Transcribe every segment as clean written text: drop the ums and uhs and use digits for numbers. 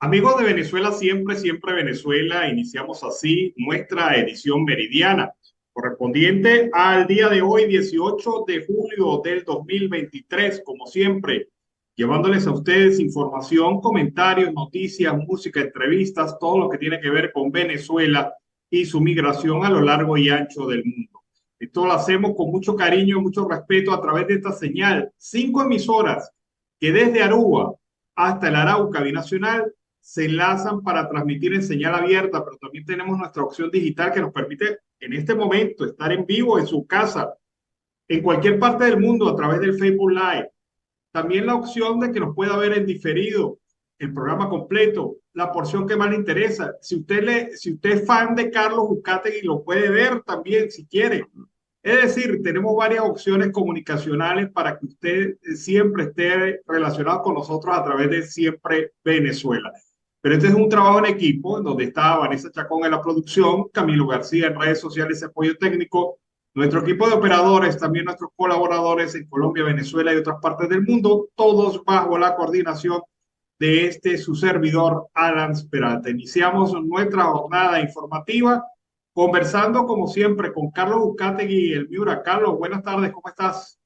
Amigos de Venezuela, siempre, siempre Venezuela, iniciamos así nuestra edición meridiana, correspondiente al día de hoy, 18 de julio del 2023, como siempre, llevándoles a ustedes información, comentarios, noticias, música, entrevistas, todo lo que tiene que ver con Venezuela y su migración a lo largo y ancho del mundo. Esto lo hacemos con mucho cariño y mucho respeto a través de esta señal. 5 emisoras que desde Aruba hasta el Arauca binacional se enlazan para transmitir en señal abierta, pero también tenemos nuestra opción digital que nos permite en este momento estar en vivo en su casa, en cualquier parte del mundo a través del Facebook Live. También la opción de que nos pueda ver en diferido el programa completo, la porción que más le interesa. Si usted es fan de Carlos Uzcategui, lo puede ver también si quiere. Es decir, tenemos varias opciones comunicacionales para que usted siempre esté relacionado con nosotros a través de Siempre Venezuela. Pero este es un trabajo en equipo, en donde está Vanessa Chacón en la producción, Camilo García en redes sociales y apoyo técnico, nuestro equipo de operadores, también nuestros colaboradores en Colombia, Venezuela y otras partes del mundo, todos bajo la coordinación de su servidor, Alan Peralta. Iniciamos nuestra jornada informativa conversando, como siempre, con Carlos Uzcategui y el Miura. Carlos, buenas tardes, ¿cómo estás?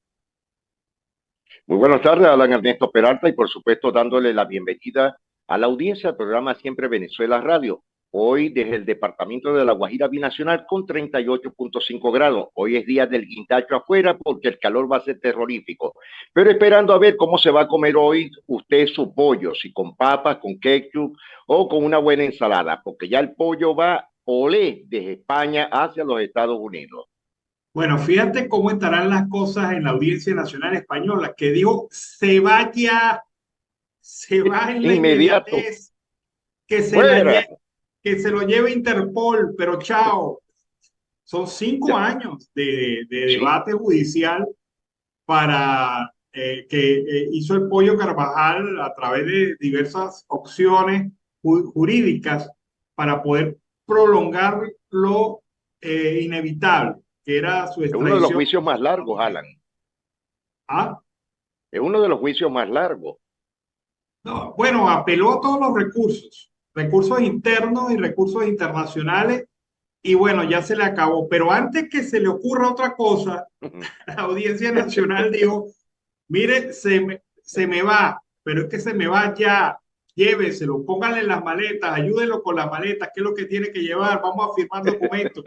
Muy buenas tardes, Alan Ernesto Peralta, y por supuesto dándole la bienvenida a la audiencia del programa Siempre Venezuela Radio. Hoy desde el departamento de La Guajira Binacional con 38.5 grados. Hoy es día del guindacho afuera porque el calor va a ser terrorífico. Pero esperando a ver cómo se va a comer hoy usted su pollo, si con papas, con ketchup o con una buena ensalada, porque ya el pollo va olé desde España hacia los Estados Unidos. Bueno, fíjate cómo estarán las cosas en la Audiencia Nacional Española, que dijo, se va ya, se va en la Inmediato, inmediatez, que se, la fuera. lle que se lo lleve Interpol, pero chao. Son cinco Ya, años de sí. debate judicial para que hizo el Pollo Carvajal a través de diversas opciones jurídicas para poder prolongar lo inevitable, que era su Es uno de los extradición juicios a los más Estados largos, Unidos. Alan. ¿Ah? Es uno de los juicios más largos. No, bueno, apeló a todos los recursos, recursos internos y recursos internacionales, y bueno, ya se le acabó. Pero antes que se le ocurra otra cosa, la Audiencia Nacional dijo, mire, se me va, pero es que se me va ya, lléveselo, pónganle en las maletas, ayúdenlo con las maletas, ¿qué es lo que tiene que llevar? Vamos a firmar documentos.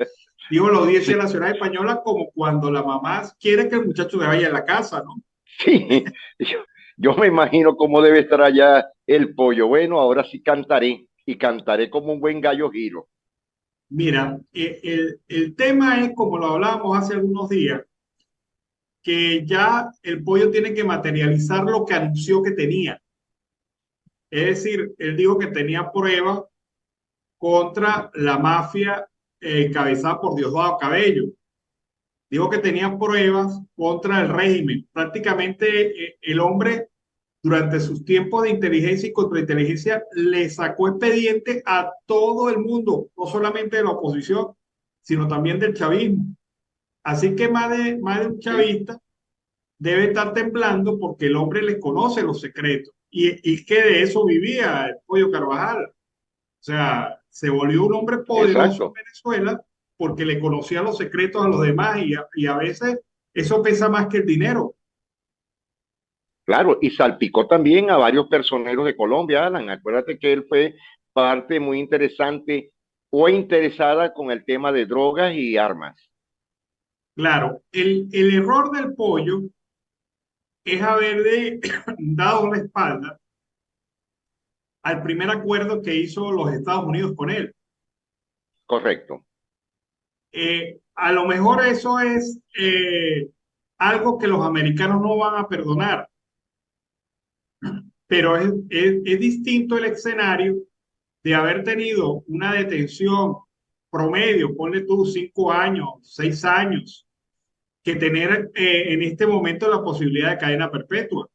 Digo la Audiencia Sí, Nacional Española como cuando la mamá quiere que el muchacho se vaya a la casa, ¿no? sí. Yo me imagino cómo debe estar allá el pollo. Bueno, ahora sí cantaré y cantaré como un buen gallo giro. Mira, el tema es, como lo hablábamos hace algunos días, que ya el pollo tiene que materializar lo que anunció que tenía. Es decir, él dijo que tenía pruebas contra la mafia encabezada por Diosdado Cabello. Dijo que tenía pruebas contra el régimen. Prácticamente el hombre durante sus tiempos de inteligencia y contrainteligencia le sacó expediente a todo el mundo, no solamente de la oposición, sino también del chavismo. Así que más de un Sí, chavista debe estar temblando porque el hombre le conoce los secretos y que de eso vivía el Pollo Carvajal. O sea, se volvió un hombre poderoso en exacto. Venezuela porque le conocía los secretos a los demás y a veces eso pesa más que el dinero. Claro, y salpicó también a varios personeros de Colombia, Alan. Acuérdate que él fue parte muy interesante o interesada con el tema de drogas y armas. Claro, el error del pollo es haberle dado la espalda al primer acuerdo que hizo los Estados Unidos con él. Correcto. A lo mejor eso es algo que los americanos no van a perdonar, pero es distinto el escenario de haber tenido una detención promedio, ponle tú 5 años, 6 años, que tener en este momento la posibilidad de cadena perpetua.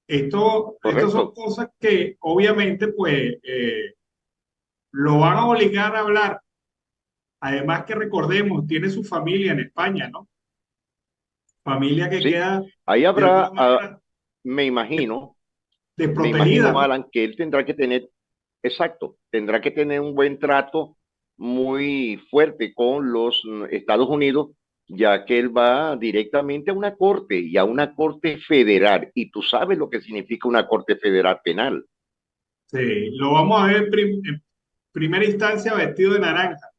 Esto son Correcto. cosas que obviamente pues lo van a obligar a hablar. Además que recordemos, tiene su familia en España, ¿no? Familia que Sí. queda Ahí de alguna habrá, manera me imagino, me desprotegida, imagino, ¿no? Alan, que él tendrá que tener exacto, tendrá que tener un buen trato muy fuerte con los Estados Unidos, ya que él va directamente a una corte y a una corte federal. Y tú sabes lo que significa una corte federal penal. Sí, lo vamos a ver en primera instancia vestido de naranja,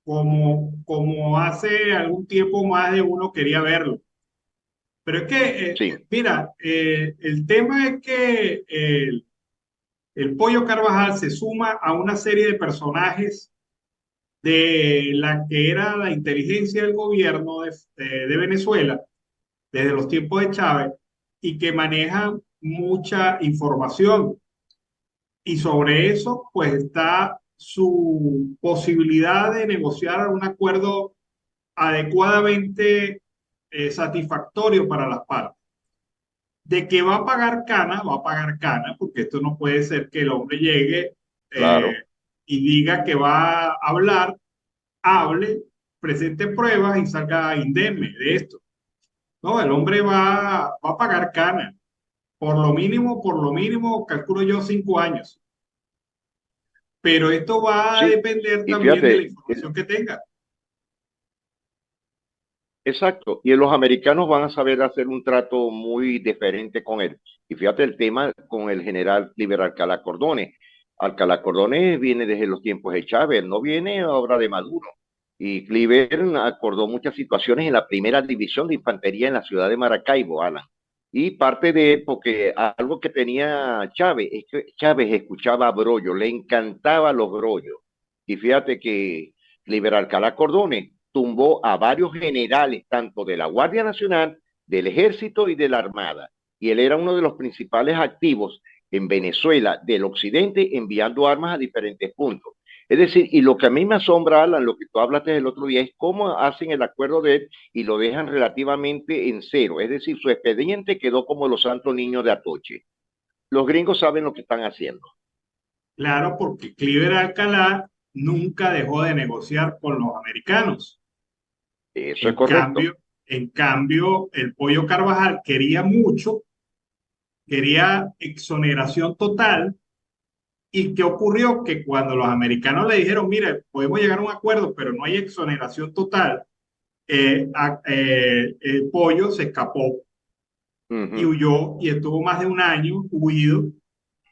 como hace algún tiempo más de uno quería verlo. Pero es que, Sí, mira, el tema es que el Pollo Carvajal se suma a una serie de personajes de la que era la inteligencia del gobierno de Venezuela desde los tiempos de Chávez y que manejan mucha información. Y sobre eso, pues está su posibilidad de negociar un acuerdo adecuadamente satisfactorio para las partes. De que va a pagar cana, porque esto no puede ser que el hombre llegue eh, claro. y diga que va a hablar, hable, presente pruebas y salga indemne de esto. No, el hombre va a pagar cana. Por lo mínimo, calculo yo 5 años. Pero esto va a Sí, depender y también de la fíjate, información que tenga. exacto, y los americanos van a saber hacer un trato muy diferente con él. Y fíjate el tema con el general Cliver Alcalá Cordones. Alcalá Cordones viene desde los tiempos de Chávez, no viene ahora de Maduro. Y Cliver acordó muchas situaciones en la primera división de infantería en la ciudad de Maracaibo, Alan. Y parte de, porque algo que tenía Chávez, es que Chávez escuchaba brollo, le encantaba los brollos. Y fíjate que Cliver Alcalá Cordones tumbó a varios generales, tanto de la Guardia Nacional, del Ejército y de la Armada. Y él era uno de los principales activos en Venezuela del occidente enviando armas a diferentes puntos. Es decir, y lo que a mí me asombra, Alan, lo que tú hablaste el otro día, es cómo hacen el acuerdo de él y lo dejan relativamente en cero. Es decir, su expediente quedó como los santos niños de Atoche. Los gringos saben lo que están haciendo. Claro, porque Cliver Alcalá nunca dejó de negociar con los americanos. Eso es En correcto. cambio, en cambio, el Pollo Carvajal quería mucho, quería exoneración total. ¿Y qué ocurrió? Que cuando los americanos le dijeron, mire, podemos llegar a un acuerdo, pero no hay exoneración total, el Pollo se escapó Uh y -huh. huyó y estuvo más de un año huido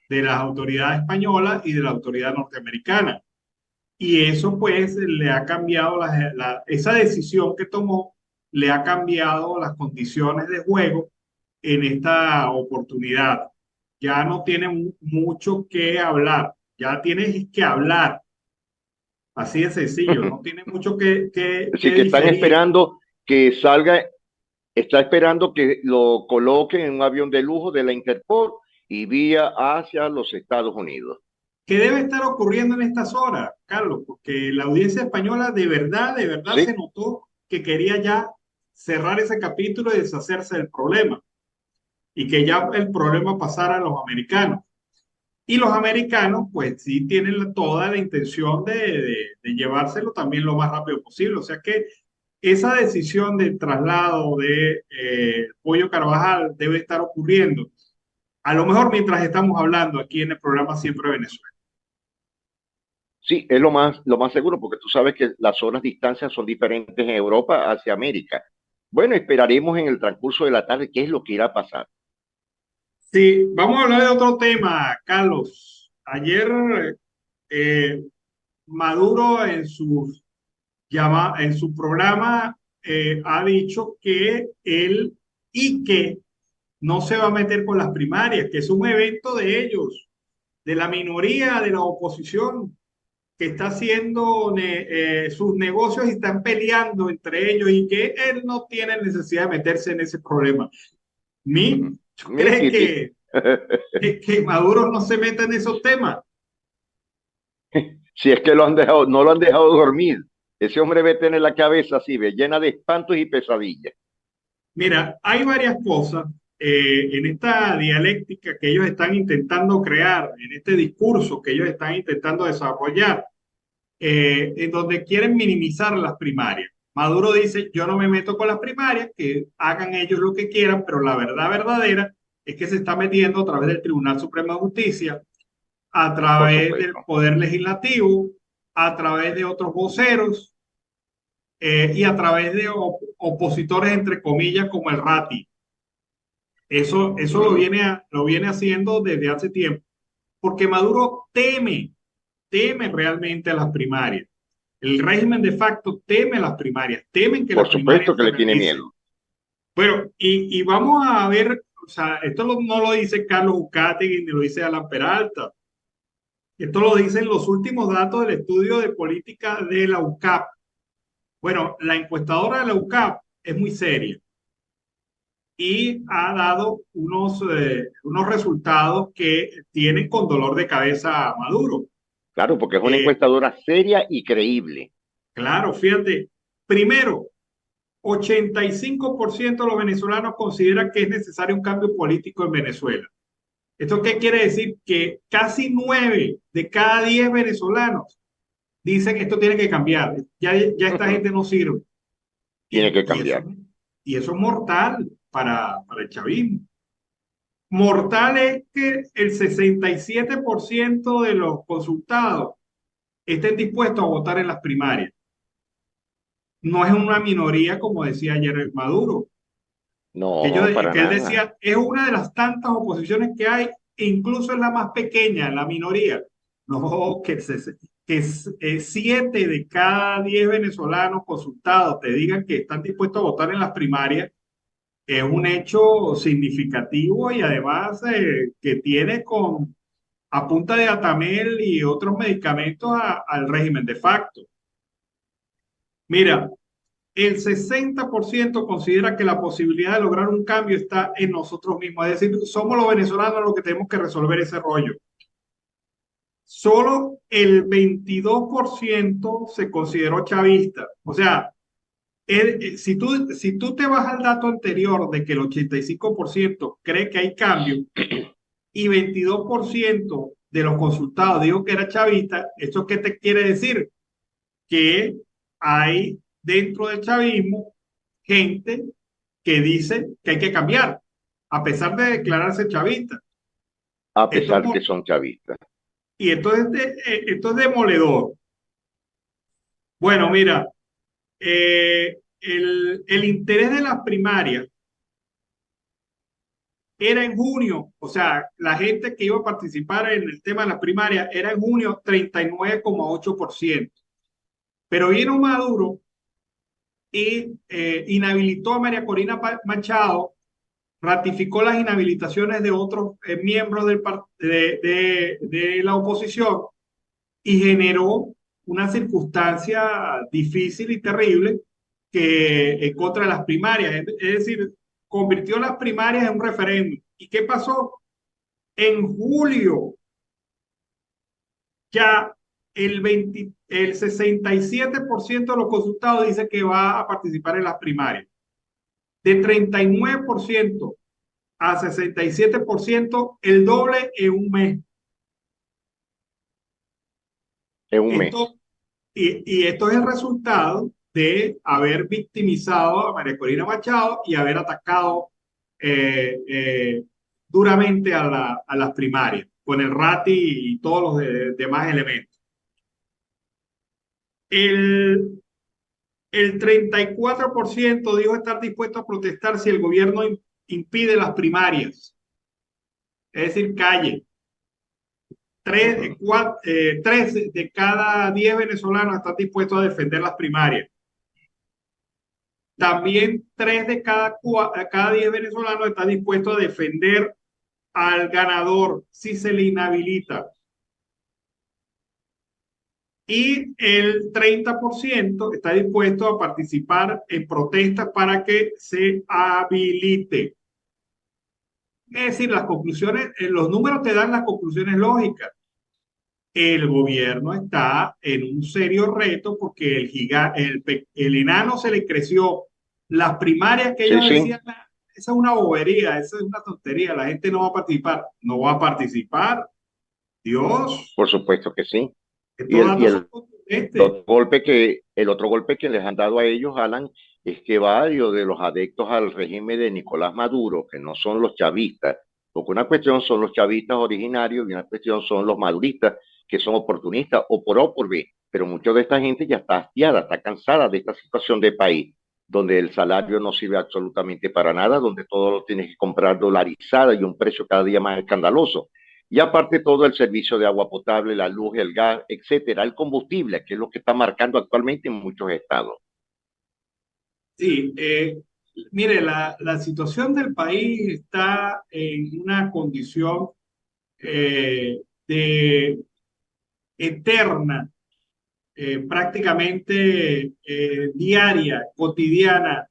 de las autoridades españolas y de la autoridad norteamericana. Y eso pues le ha cambiado, esa decisión que tomó, le ha cambiado las condiciones de juego en esta oportunidad. Ya no tiene mucho que hablar, ya tienes que hablar, así de sencillo, no tiene mucho Así que que están diferir. esperando que salga. Está esperando que lo coloquen en un avión de lujo de la Interpol y vía hacia los Estados Unidos. ¿Qué debe estar ocurriendo en estas horas, Carlos? Porque la audiencia española de verdad se Sí, notó que quería ya cerrar ese capítulo y deshacerse del problema y que ya el problema pasara a los americanos. Y los americanos, pues sí tienen toda la intención de llevárselo también lo más rápido posible. O sea que esa decisión del traslado de Pollo Carvajal debe estar ocurriendo. A lo mejor mientras estamos hablando aquí en el programa Siempre Venezuela. sí, es lo más seguro, porque tú sabes que las zonas de distancia son diferentes en Europa hacia América. Bueno, esperaremos en el transcurso de la tarde qué es lo que irá a pasar. Sí, vamos a hablar de otro tema, Carlos. Ayer Maduro en su programa ha dicho que él y que no se va a meter con las primarias, que es un evento de ellos, de la minoría de la oposición, que está haciendo sus negocios y están peleando entre ellos y que él no tiene necesidad de meterse en ese problema. ¿Tú crees Titi, que Maduro no se meta en esos temas? si es que lo han dejado, no lo han dejado dormir. Ese hombre debe tener la cabeza así, ve, llena de espantos y pesadillas. Mira, hay varias cosas en esta dialéctica que ellos están intentando crear, en este discurso que ellos están intentando desarrollar, en donde quieren minimizar las primarias. Maduro dice, yo no me meto con las primarias, que hagan ellos lo que quieran, pero la verdad verdadera es que se está metiendo a través del Tribunal Supremo de Justicia, a por través del supuesto. Poder Legislativo, a través de otros voceros y a través de opositores, entre comillas, como el RATI. Eso Ujú. lo viene haciendo desde hace tiempo, porque Maduro teme realmente a las primarias. El régimen de facto teme a las primarias, temen que Por las supuesto primarias que se le tiene realicen. miedo. Bueno, y vamos a ver, o sea, no lo dice Carlos Ucategui ni lo dice Alan Peralta. Esto lo dicen los últimos datos del estudio de política de la UCAP. Bueno, la encuestadora de la UCAP es muy seria y ha dado unos resultados que tienen con dolor de cabeza a Maduro. Claro, porque es una Eh, encuestadora seria y creíble. claro, fíjate, primero, 85% de los venezolanos consideran que es necesario un cambio político en Venezuela. ¿Esto qué quiere decir? Que casi 9 de cada 10 venezolanos dicen que esto tiene que cambiar. Ya esta Ujú. gente no sirve. Tiene que Y cambiar. eso es mortal para el chavismo. Mortal es que el 67% de los consultados estén dispuestos a votar en las primarias. No es una minoría, como decía ayer Maduro, No, para que él nada. decía, es una de las tantas oposiciones que hay, e incluso es la más pequeña, la minoría. No, que 7 de cada 10 venezolanos consultados te digan que están dispuestos a votar en las primarias, es un hecho significativo y además que tiene a punta de Atamel y otros medicamentos al régimen de facto. Mira, el 60% considera que la posibilidad de lograr un cambio está en nosotros mismos. Es decir, somos los venezolanos los que tenemos que resolver ese rollo. Solo el 22% se consideró chavista. O sea, si tú te vas al dato anterior de que el 85% cree que hay cambio y 22% de los consultados dijo que era chavista, ¿eso qué te quiere decir? Que hay dentro del chavismo gente que dice que hay que cambiar, a pesar de declararse chavista. A Esto es, pesar que son chavistas. y esto es demoledor. Bueno, mira, el interés de las primarias era en junio, o sea, la gente que iba a participar en el tema de las primarias era en junio 39,8%. Pero vino Maduro y inhabilitó a María Corina Machado, ratificó las inhabilitaciones de otros miembros de la oposición y generó una circunstancia difícil y terrible que en contra de las primarias. Es decir, convirtió las primarias en un referéndum. ¿Y qué pasó? En julio ya el 67% de los consultados dice que va a participar en las primarias. De 39% a 67%, el doble en un mes. En un mes. Esto, y esto es el resultado de haber victimizado a María Corina Machado y haber atacado eh, eh, duramente a las primarias, con el RATI y todos los demás elementos. El, el 34% dijo estar dispuesto a protestar si el gobierno impide las primarias, es decir, calle. Ujú. 3 de cada 10 venezolanos están dispuestos a defender las primarias. También 3 de cada 10 venezolanos están dispuestos a defender al ganador si se le inhabilita. Y el 30% está dispuesto a participar en protestas para que se habilite. Es decir, las conclusiones, los números te dan las conclusiones lógicas. El gobierno está en un serio reto porque el enano se le creció. Las primarias que Sí, ellos sí, decían, "Ah, esa es una bobería, esa es una tontería, la gente no va a participar". No va a participar. Dios, por supuesto que sí. estos Y datos son contundentes. el otro golpe que les han dado a ellos, Alan, es que varios de los adeptos al régimen de Nicolás Maduro, que no son los chavistas, Porque una cuestión son los chavistas originarios y una cuestión son los maduristas que son oportunistas o por A o por B. Pero mucha de esta gente ya está hastiada, está cansada de esta situación de país, donde el salario no sirve absolutamente para nada, donde todo lo tienes que comprar dolarizada y un precio cada día más escandaloso. Y aparte todo el servicio de agua potable, la luz, el gas, etcétera, el combustible, que es lo que está marcando actualmente en muchos estados. Sí, mire, la situación del país está en una condición de eterna, prácticamente diaria, cotidiana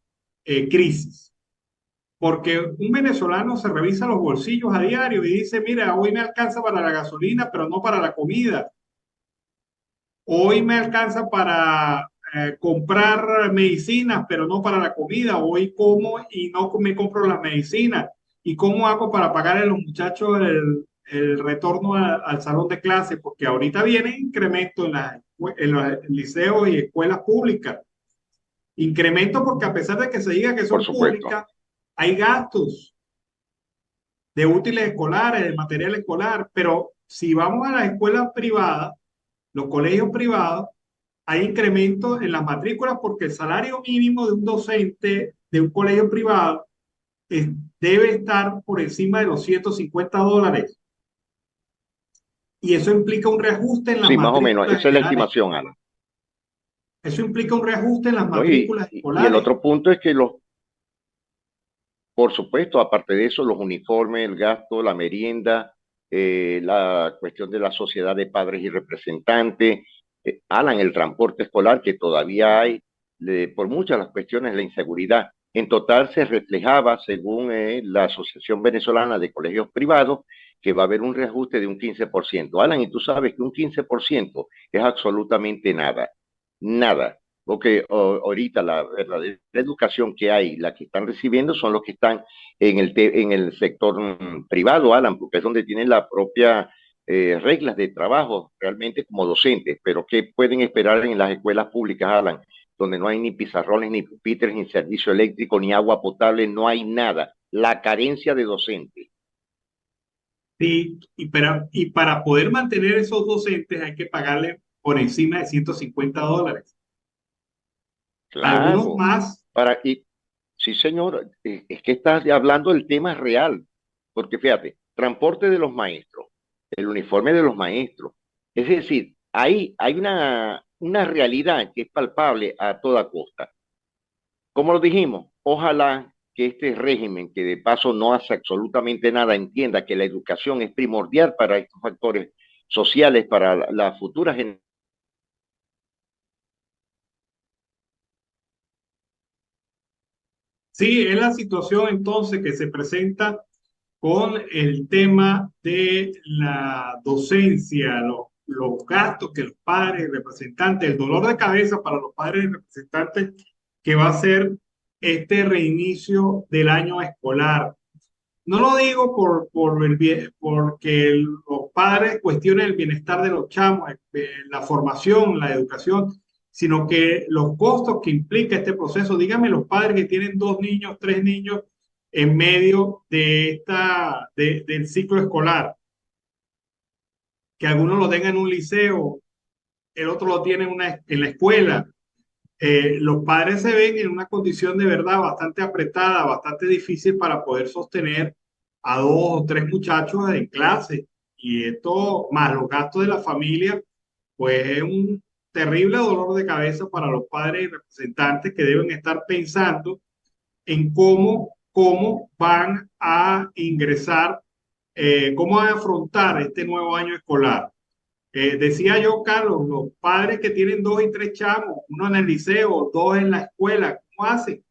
crisis. Porque un venezolano se revisa los bolsillos a diario y dice, mira, hoy me alcanza para la gasolina, pero no para la comida. Hoy me alcanza para comprar medicinas, pero no para la comida. Hoy como y no me compro las medicinas. ¿Y cómo hago para pagar a los muchachos el retorno al salón de clase? Porque ahorita viene incremento en los liceos y escuelas públicas. Incremento porque a pesar de que se diga que Por son supuesto. públicas, hay gastos de útiles escolares, de material escolar. Pero si vamos a las escuelas privadas, los colegios privados, hay incrementos en las matrículas porque el salario mínimo de un docente de un colegio privado debe estar por encima de los $150. Y eso implica un reajuste en las Sí, más o menos, matrículas esa es la generales. estimación, Alan. Eso implica un reajuste en las ¿No? matrículas Y el escolares. otro punto es que por supuesto, aparte de eso, los uniformes, el gasto, la merienda, la cuestión de la sociedad de padres y representantes, Alan, el transporte escolar que todavía hay, por muchas las cuestiones, la inseguridad. En total se reflejaba, según la Asociación Venezolana de Colegios Privados, que va a haber un reajuste de un 15%. Alan, y tú sabes que un 15% es absolutamente nada, nada. Porque ahorita la verdadera educación que hay, la que están recibiendo, son los que están en el sector privado, Alan, porque es donde tienen la propia reglas de trabajo realmente como docentes. Pero ¿qué pueden esperar en las escuelas públicas, Alan? Donde no hay ni pizarrones, ni pupitres, ni servicio eléctrico, ni agua potable, no hay nada. La carencia de docentes. Sí, y para poder mantener esos docentes hay que pagarle por encima de $150. Algunos Claro. más. Y sí, señor, es que estás hablando del tema real, porque fíjate, transporte de los maestros, el uniforme de los maestros, es decir, ahí hay una realidad que es palpable a toda costa. Como lo dijimos, ojalá que este régimen, que de paso no hace absolutamente nada, entienda que la educación es primordial para estos factores sociales, para la futura generación. Sí, es la situación entonces que se presenta con el tema de la docencia, los gastos que los padres y representantes, el dolor de cabeza para los padres y representantes que va a ser este reinicio del año escolar. No lo digo por el bien, porque los padres cuestionen el bienestar de los chamos, la formación, la educación, sino que los costos que implica este proceso. Díganme los padres que tienen dos niños, tres niños en medio del ciclo escolar, que algunos lo tengan en un liceo, el otro lo tiene en la escuela. Los padres se ven en una condición de verdad bastante apretada, bastante difícil para poder sostener a dos o tres muchachos en clase. Y esto, más los gastos de la familia, pues es un terrible dolor de cabeza para los padres y representantes que deben estar pensando en cómo van a ingresar, cómo van a afrontar este nuevo año escolar. Decía yo, Carlos, los padres que tienen dos y tres chamos, uno en el liceo, dos en la escuela, ¿cómo hacen?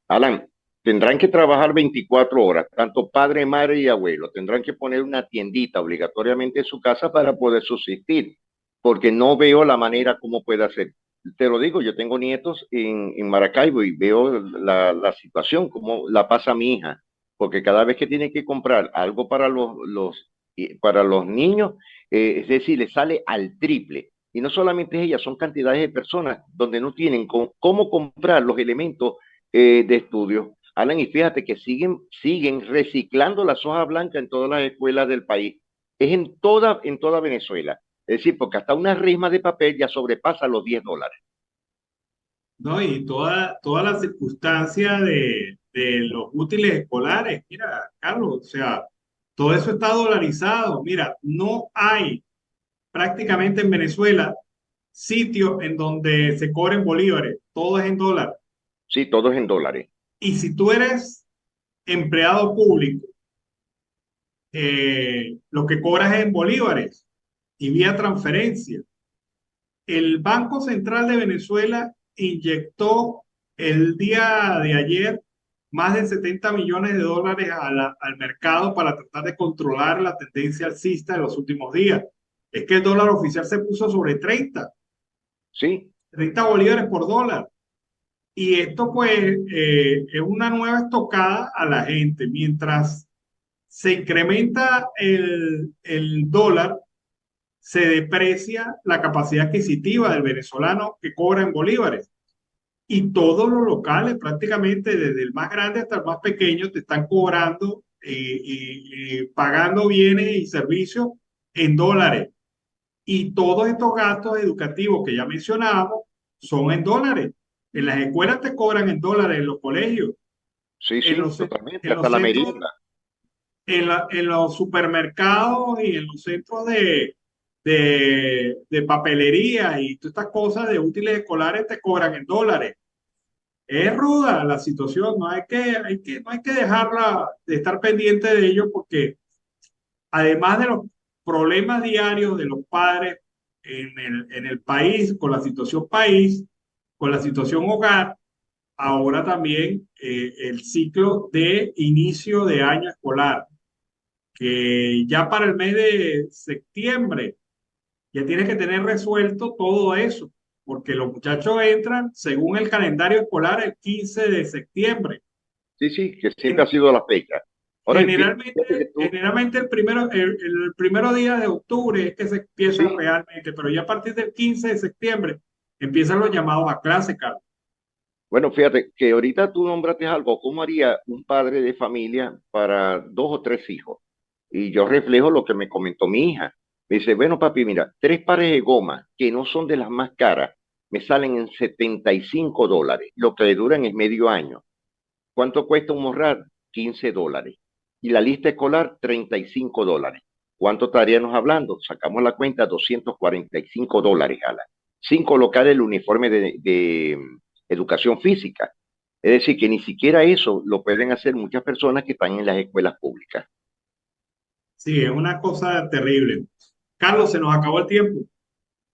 Alan, tendrán que trabajar 24 horas, tanto padre, madre y abuelo. Tendrán que poner una tiendita obligatoriamente en su casa para poder subsistir, porque no veo la manera como puede hacer. Te lo digo, yo tengo nietos en Maracaibo y veo la situación, como la pasa mi hija, porque cada vez que tiene que comprar algo para para los niños, es decir, le sale al triple. Y no solamente ella, son cantidades de personas donde no tienen cómo comprar los elementos de estudio. Alan, y fíjate que siguen reciclando la soja blanca en todas las escuelas del país. Es en toda Venezuela. Es decir, porque hasta una risma de papel ya sobrepasa los $10. ¿No? Y toda la circunstancia de los útiles escolares, mira, Carlos, o sea, todo eso está dolarizado. Mira, no hay prácticamente en Venezuela sitios en donde se cobren bolívares, todo es en dólar. Sí, todo es en dólares. Y si tú eres empleado público, lo que cobras es en bolívares y vía transferencia. El Banco Central de Venezuela inyectó el día de ayer más de 70 millones de dólares al mercado para tratar de controlar la tendencia alcista de los últimos días. Es que el dólar oficial se puso sobre Sí, 30 bolívares por dólar. Y esto pues es una nueva estocada a la gente. Mientras se incrementa el dólar, se deprecia la capacidad adquisitiva del venezolano que cobra en bolívares. Y todos los locales, prácticamente desde el más grande hasta el más pequeño, te están cobrando y pagando bienes y servicios en dólares. Y todos estos gastos educativos que ya mencionábamos son en dólares. En las escuelas te cobran en dólares, en los colegios, sí, en sí, los, totalmente, en hasta los la centros, merienda. en los supermercados y en los centros de papelería y todas estas cosas de útiles escolares te cobran en dólares. Es ruda la situación, no hay que dejarla de estar pendiente de ello porque además de los problemas diarios de los padres en el país, con la situación país, con la situación hogar, ahora también el ciclo de inicio de año escolar, que ya para el mes de septiembre ya tienes que tener resuelto todo eso, porque los muchachos entran según el calendario escolar el 15 de septiembre. Sí, sí, que siempre ha sido la fecha. Ahora, fíjate que tú, Generalmente el primero día de octubre es que se empieza sí, realmente, pero ya a partir del 15 de septiembre empiezan los llamados a clase, Carlos. bueno, fíjate que ahorita tú nombraste algo, ¿cómo haría un padre de familia para dos o tres hijos? Y yo reflejo lo que me comentó mi hija. Me dice, bueno, papi, mira, tres pares de goma que no son de las más caras, me salen en $75, lo que le duran es medio año. ¿Cuánto cuesta un morral? $15. Y la lista escolar, $35. ¿Cuánto estaríamos hablando? Sacamos la cuenta, $245, Ala. Sin colocar el uniforme de educación física. Es decir, que ni siquiera eso lo pueden hacer muchas personas que están en las escuelas públicas. Sí, es una cosa terrible. Carlos, se nos acabó el tiempo.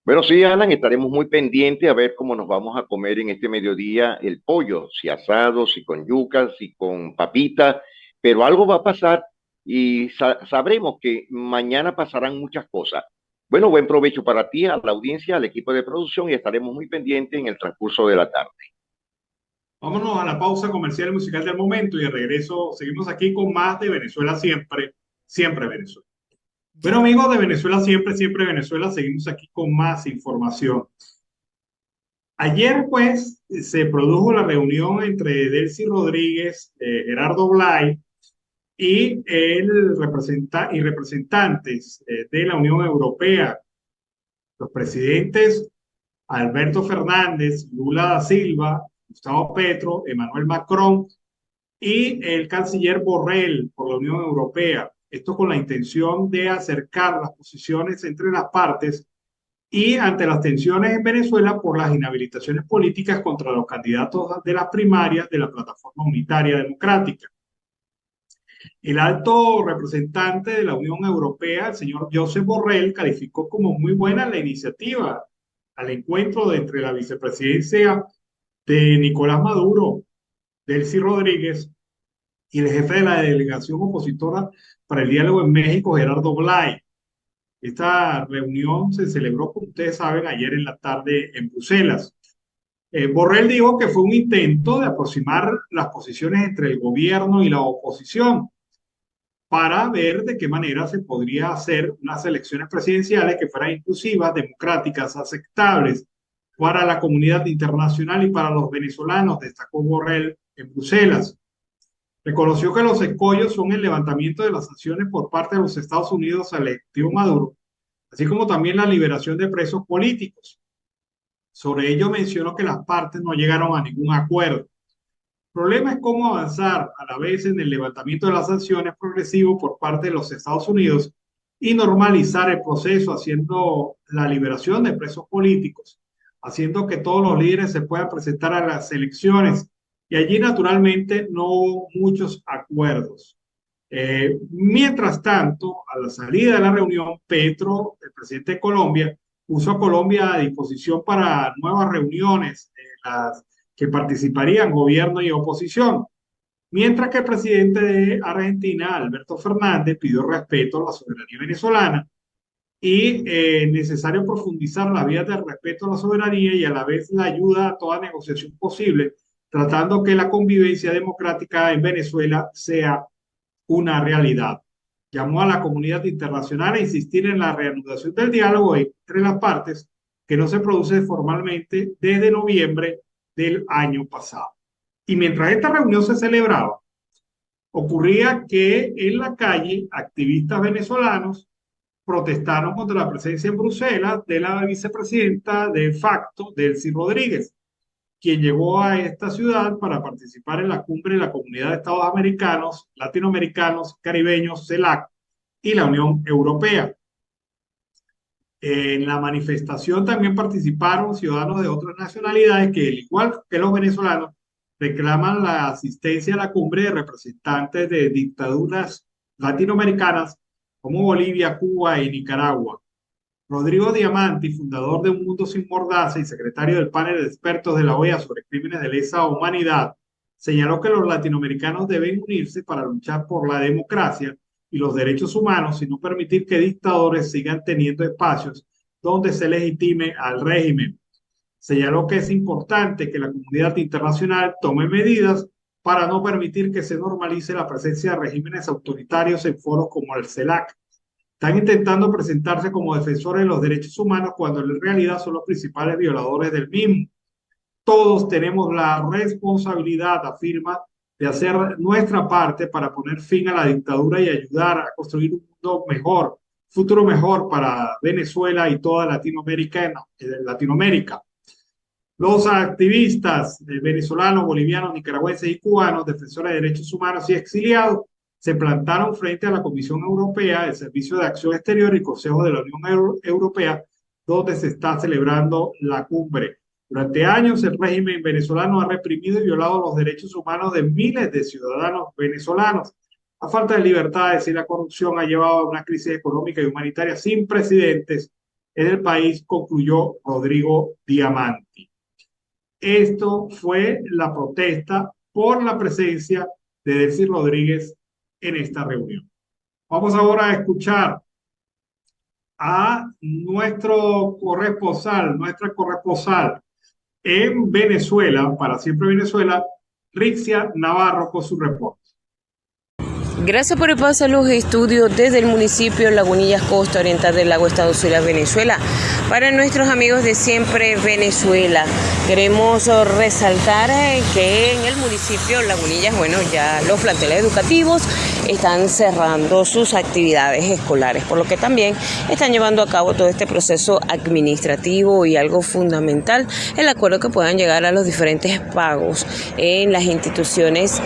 Bueno, sí, Alan, estaremos muy pendientes a ver cómo nos vamos a comer en este mediodía el pollo, si asado, si con yucas, si con papitas, pero algo va a pasar y sabremos que mañana pasarán muchas cosas. Bueno, buen provecho para ti, a la audiencia, al equipo de producción y estaremos muy pendientes en el transcurso de la tarde. Vámonos a la pausa comercial y musical del momento y de regreso seguimos aquí con más de Venezuela siempre, siempre Venezuela. Bueno, amigos de Venezuela siempre, siempre Venezuela, seguimos aquí con más información. Ayer, pues, se produjo la reunión entre Delcy Rodríguez, Gerardo Blay y representantes de la Unión Europea, los presidentes Alberto Fernández, Lula da Silva, Gustavo Petro, Emmanuel Macron y el canciller Borrell por la Unión Europea. Esto con la intención de acercar las posiciones entre las partes y ante las tensiones en Venezuela por las inhabilitaciones políticas contra los candidatos de las primarias de la Plataforma Unitaria Democrática. El alto representante de la Unión Europea, el señor Josep Borrell, calificó como muy buena la iniciativa al encuentro entre la vicepresidencia de Nicolás Maduro, Delcy Rodríguez, y el jefe de la delegación opositora para el diálogo en México, Gerardo Blay. Esta reunión se celebró, como ustedes saben, ayer en la tarde en Bruselas. Borrell dijo que fue un intento de aproximar las posiciones entre el gobierno y la oposición para ver de qué manera se podría hacer unas elecciones presidenciales que fueran inclusivas, democráticas, aceptables para la comunidad internacional y para los venezolanos, destacó Borrell en Bruselas. Reconoció que los escollos son el levantamiento de las sanciones por parte de los Estados Unidos al ejecutivo Maduro, así como también la liberación de presos políticos. Sobre ello mencionó que las partes no llegaron a ningún acuerdo. El problema es cómo avanzar a la vez en el levantamiento de las sanciones progresivo por parte de los Estados Unidos y normalizar el proceso haciendo la liberación de presos políticos, haciendo que todos los líderes se puedan presentar a las elecciones y allí naturalmente no hubo muchos acuerdos. Mientras tanto, a la salida de la reunión, Petro, el presidente de Colombia, puso a Colombia a disposición para nuevas reuniones en las que participarían gobierno y oposición, mientras que el presidente de Argentina, Alberto Fernández, pidió respeto a la soberanía venezolana y necesario profundizar las vías de respeto a la soberanía y a la vez la ayuda a toda negociación posible, tratando que la convivencia democrática en Venezuela sea una realidad. Llamó a la comunidad internacional a insistir en la reanudación del diálogo entre las partes, que no se produce formalmente desde noviembre del año pasado. Y mientras esta reunión se celebraba, ocurría que en la calle activistas venezolanos protestaron contra la presencia en Bruselas de la vicepresidenta de facto, Delcy Rodríguez, quien llegó a esta ciudad para participar en la cumbre de la Comunidad de Estados Americanos, Latinoamericanos, Caribeños, CELAC y la Unión Europea. En la manifestación también participaron ciudadanos de otras nacionalidades que, al igual que los venezolanos, reclaman la asistencia a la cumbre de representantes de dictaduras latinoamericanas como Bolivia, Cuba y Nicaragua. Rodrigo Diamanti, fundador de Un Mundo Sin Mordaza y secretario del panel de expertos de la OEA sobre crímenes de lesa humanidad, señaló que los latinoamericanos deben unirse para luchar por la democracia y los derechos humanos y no permitir que dictadores sigan teniendo espacios donde se legitime al régimen. Señaló que es importante que la comunidad internacional tome medidas para no permitir que se normalice la presencia de regímenes autoritarios en foros como el CELAC. Están intentando presentarse como defensores de los derechos humanos cuando en realidad son los principales violadores del mismo. Todos tenemos la responsabilidad, afirma, de hacer nuestra parte para poner fin a la dictadura y ayudar a construir un mundo mejor, futuro mejor para Venezuela y toda Latinoamérica. Los activistas venezolanos, bolivianos, nicaragüenses y cubanos, defensores de derechos humanos y exiliados, se plantaron frente a la Comisión Europea, el Servicio de Acción Exterior y Consejo de la Unión Europea, donde se está celebrando la cumbre. Durante años, el régimen venezolano ha reprimido y violado los derechos humanos de miles de ciudadanos venezolanos. La falta de libertades y la corrupción ha llevado a una crisis económica y humanitaria sin precedentes en el país, concluyó Rodrigo Diamanti. Esto fue la protesta por la presencia de Delcy Rodríguez en esta reunión. Vamos ahora a escuchar a nuestra corresponsal en Venezuela, para Siempre Venezuela, Rixia Navarro, con su reporte. Gracias por el paso a los estudios desde el municipio Lagunillas, costa oriental del lago Estado Zulia, Venezuela. Para nuestros amigos de Siempre Venezuela, queremos resaltar que en el municipio Lagunillas, ya los planteles educativos están cerrando sus actividades escolares, por lo que también están llevando a cabo todo este proceso administrativo y algo fundamental, el acuerdo que puedan llegar a los diferentes pagos en las instituciones,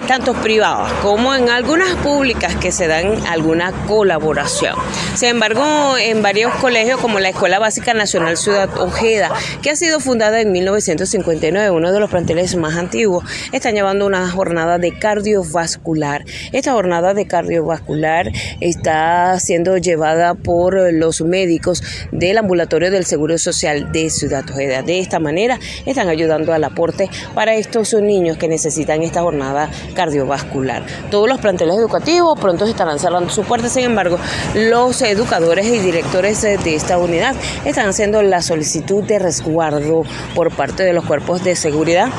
tanto privadas como en algunas públicas que se dan alguna colaboración. Sin embargo, en varios colegios como la Escuela Básica Nacional Ciudad Ojeda, que ha sido fundada en 1959, uno de los planteles más antiguos, están llevando una jornada de cardiovascular. Esta jornada de cardiovascular está siendo llevada por los médicos del ambulatorio del Seguro Social de Ciudad Ojeda. De esta manera están ayudando al aporte para estos niños que necesitan esta jornada cardiovascular. Todos los planteles educativos pronto estarán cerrando sus puertas. Sin embargo, los educadores y directores de esta unidad están haciendo la solicitud de resguardo por parte de los cuerpos de seguridad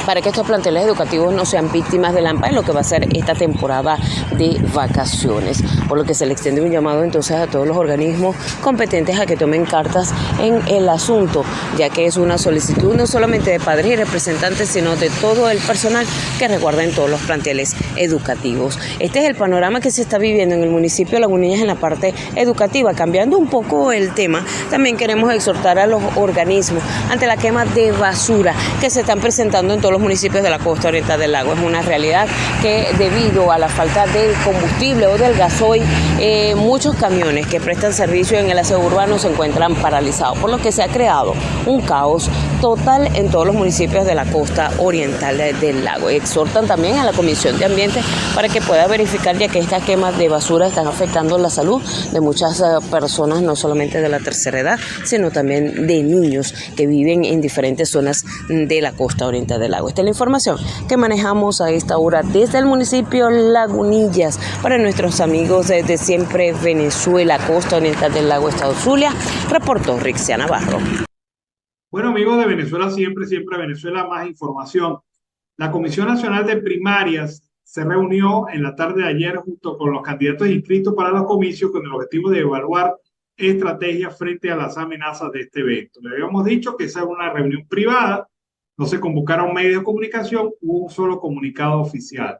para que estos planteles educativos no sean víctimas del AMPA en lo que va a ser esta temporada de vacaciones, por lo que se le extiende un llamado entonces a todos los organismos competentes a que tomen cartas en el asunto, ya que es una solicitud no solamente de padres y representantes, sino de todo el personal que resguarda en todos los planteles educativos. Este es el panorama que se está viviendo en el municipio de Lagunillas en la parte educativa. Cambiando un poco el tema, también queremos exhortar a los organismos ante la quema de basura que se están presentando en todos los municipios de la costa oriental del lago. Es una realidad que debido a la falta del combustible o del gasoil, muchos camiones que prestan servicio en el aseo urbano se encuentran paralizados, por lo que se ha creado un caos total en todos los municipios de la costa oriental del lago. Exhortan también a la Comisión de Ambiente para que pueda verificar, ya que estas quemas de basura están afectando la salud de muchas personas, no solamente de la tercera edad, sino también de niños que viven en diferentes zonas de la costa oriental del lago. Esta es la información que manejamos a esta hora desde el municipio Lagunillas para nuestros amigos de Siempre Venezuela, costa oriental del lago, estado Zulia. Reportó Rixia Navarro. Bueno, amigos de Venezuela Siempre Venezuela, más información. La Comisión Nacional de Primarias se reunió en la tarde de ayer junto con los candidatos inscritos para los comicios con el objetivo de evaluar estrategias frente a las amenazas de este evento. Le habíamos dicho que esa era una reunión privada, no se convocaron medios de comunicación, hubo un solo comunicado oficial.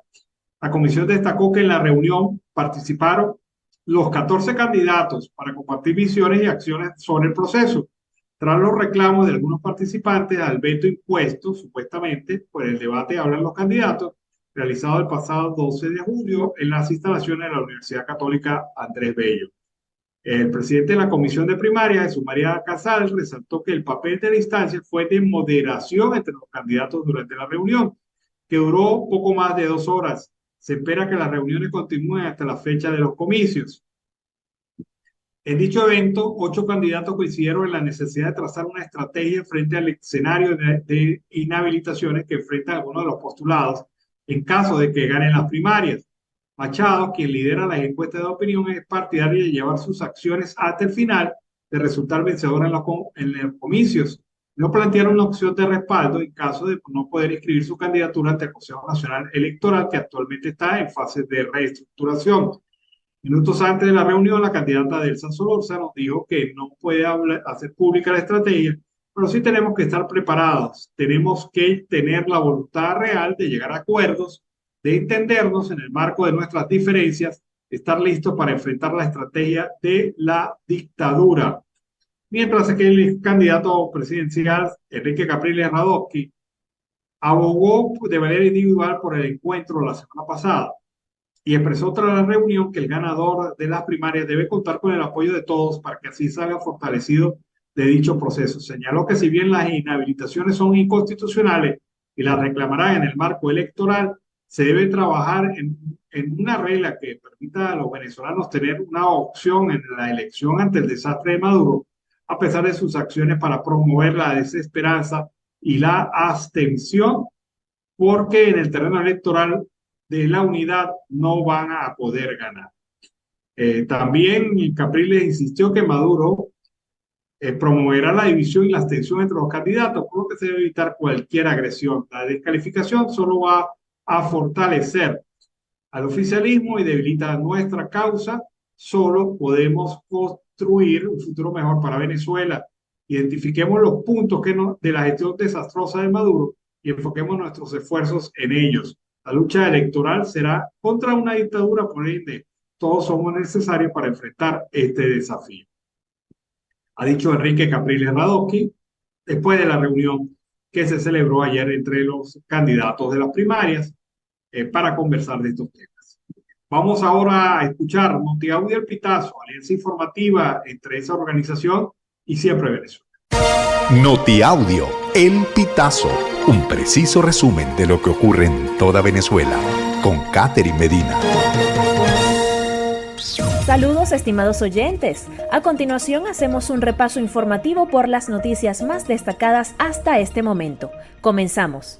La comisión destacó que en la reunión participaron los 14 candidatos para compartir visiones y acciones sobre el proceso. Tras los reclamos de algunos participantes al veto impuesto, supuestamente, por el debate hablan los candidatos, realizado el pasado 12 de julio en las instalaciones de la Universidad Católica Andrés Bello. El presidente de la Comisión de Primaria, Jesús María Casal, resaltó que el papel de la instancia fue de moderación entre los candidatos durante la reunión, que duró poco más de 2 horas. Se espera que las reuniones continúen hasta la fecha de los comicios. En dicho evento, 8 candidatos coincidieron en la necesidad de trazar una estrategia frente al escenario de inhabilitaciones que enfrentan algunos de los postulados en caso de que ganen las primarias. Machado, quien lidera las encuestas de opinión, es partidario de llevar sus acciones hasta el final de resultar vencedor en los comicios. No plantearon una opción de respaldo en caso de no poder inscribir su candidatura ante el Consejo Nacional Electoral, que actualmente está en fase de reestructuración. Minutos antes de la reunión, la candidata Delsa Solorza nos dijo que no puede hacer pública la estrategia, pero sí tenemos que estar preparados. Tenemos que tener la voluntad real de llegar a acuerdos, de entendernos en el marco de nuestras diferencias, estar listos para enfrentar la estrategia de la dictadura. Mientras que el candidato presidencial, Enrique Capriles Radosky, abogó de manera individual por el encuentro la semana pasada y expresó tras la reunión que el ganador de las primarias debe contar con el apoyo de todos para que así salga fortalecido de dicho proceso. Señaló que si bien las inhabilitaciones son inconstitucionales y las reclamarán en el marco electoral, se debe trabajar en una regla que permita a los venezolanos tener una opción en la elección ante el desastre de Maduro, a pesar de sus acciones para promover la desesperanza y la abstención, porque en el terreno electoral de la unidad no van a poder ganar. También Capriles insistió que Maduro promoverá la división y la abstención entre los candidatos, por lo que se debe evitar cualquier agresión. La descalificación solo va a fortalecer al oficialismo y debilita nuestra causa. Solo podemos construir un futuro mejor para Venezuela. Identifiquemos los puntos de la gestión desastrosa de Maduro y enfoquemos nuestros esfuerzos en ellos. La lucha electoral será contra una dictadura, por ende, todos somos necesarios para enfrentar este desafío. Ha dicho Enrique Capriles Radosky después de la reunión que se celebró ayer entre los candidatos de las primarias para conversar de estos temas. Vamos ahora a escuchar Notiaudio El Pitazo, alianza informativa entre esa organización y Siempre Venezuela. Notiaudio El Pitazo, un preciso resumen de lo que ocurre en toda Venezuela, con Catherine Medina. Saludos, estimados oyentes. A continuación hacemos un repaso informativo por las noticias más destacadas hasta este momento. Comenzamos.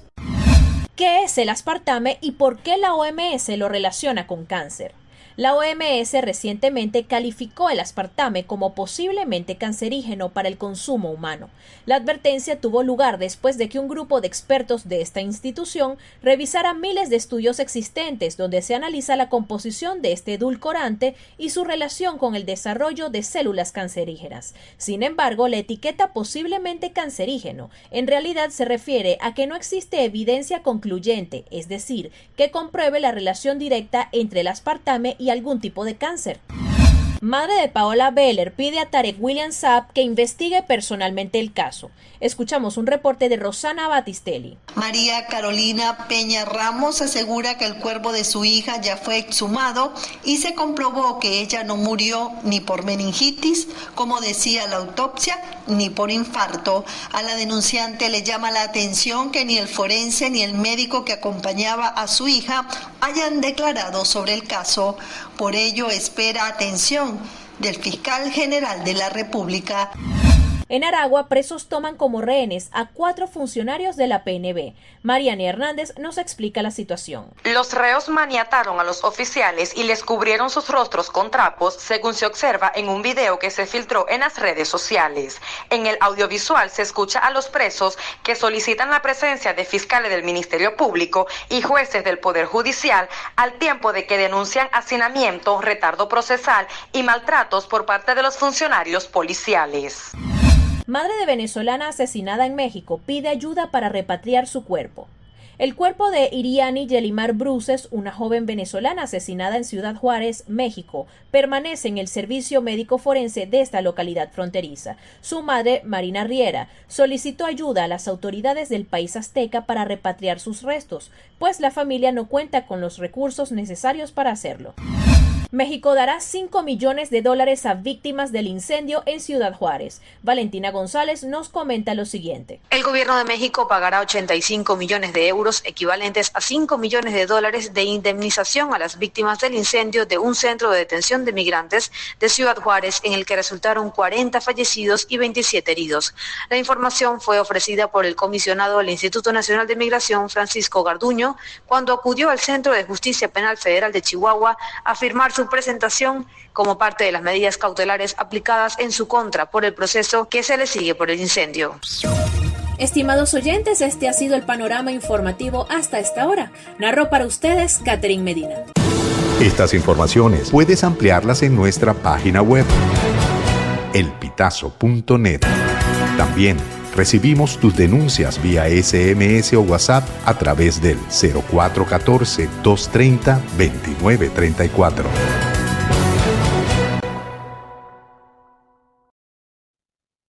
¿Qué es el aspartame y por qué la OMS lo relaciona con cáncer? La OMS recientemente calificó el aspartame como posiblemente cancerígeno para el consumo humano. La advertencia tuvo lugar después de que un grupo de expertos de esta institución revisara miles de estudios existentes donde se analiza la composición de este edulcorante y su relación con el desarrollo de células cancerígenas. Sin embargo, la etiqueta posiblemente cancerígeno en realidad se refiere a que no existe evidencia concluyente, es decir, que compruebe la relación directa entre el aspartame y algún tipo de cáncer. Madre de Paola Beller pide a Tarek William Saab que investigue personalmente el caso. Escuchamos un reporte de Rosana Batistelli. María Carolina Peña Ramos asegura que el cuerpo de su hija ya fue exhumado y se comprobó que ella no murió ni por meningitis, como decía la autopsia, ni por infarto. A la denunciante le llama la atención que ni el forense ni el médico que acompañaba a su hija hayan declarado sobre el caso. Por ello espera atención del fiscal general de la República. En Aragua, presos toman como rehenes a 4 funcionarios de la PNB. Mariana Hernández nos explica la situación. Los reos maniataron a los oficiales y les cubrieron sus rostros con trapos, según se observa en un video que se filtró en las redes sociales. En el audiovisual se escucha a los presos que solicitan la presencia de fiscales del Ministerio Público y jueces del Poder Judicial, al tiempo de que denuncian hacinamiento, retardo procesal y maltratos por parte de los funcionarios policiales. Madre de venezolana asesinada en México pide ayuda para repatriar su cuerpo. El cuerpo de Iriani Yelimar Bruces, una joven venezolana asesinada en Ciudad Juárez, México, permanece en el servicio médico forense de esta localidad fronteriza. Su madre, Marina Riera, solicitó ayuda a las autoridades del país azteca para repatriar sus restos, pues la familia no cuenta con los recursos necesarios para hacerlo. México dará $5 millones a víctimas del incendio en Ciudad Juárez. Valentina González nos comenta lo siguiente. El gobierno de México pagará 85 millones de euros, equivalentes a $5 millones de indemnización a las víctimas del incendio de un centro de detención de migrantes de Ciudad Juárez, en el que resultaron 40 fallecidos y 27 heridos. La información fue ofrecida por el comisionado del Instituto Nacional de Migración, Francisco Garduño, cuando acudió al Centro de Justicia Penal Federal de Chihuahua a firmar su presentación como parte de las medidas cautelares aplicadas en su contra por el proceso que se le sigue por el incendio. Estimados oyentes, este ha sido el panorama informativo hasta esta hora. Narró para ustedes Catherine Medina. Estas informaciones puedes ampliarlas en nuestra página web, elpitazo.net. También recibimos tus denuncias vía SMS o WhatsApp a través del 0414-230-2934.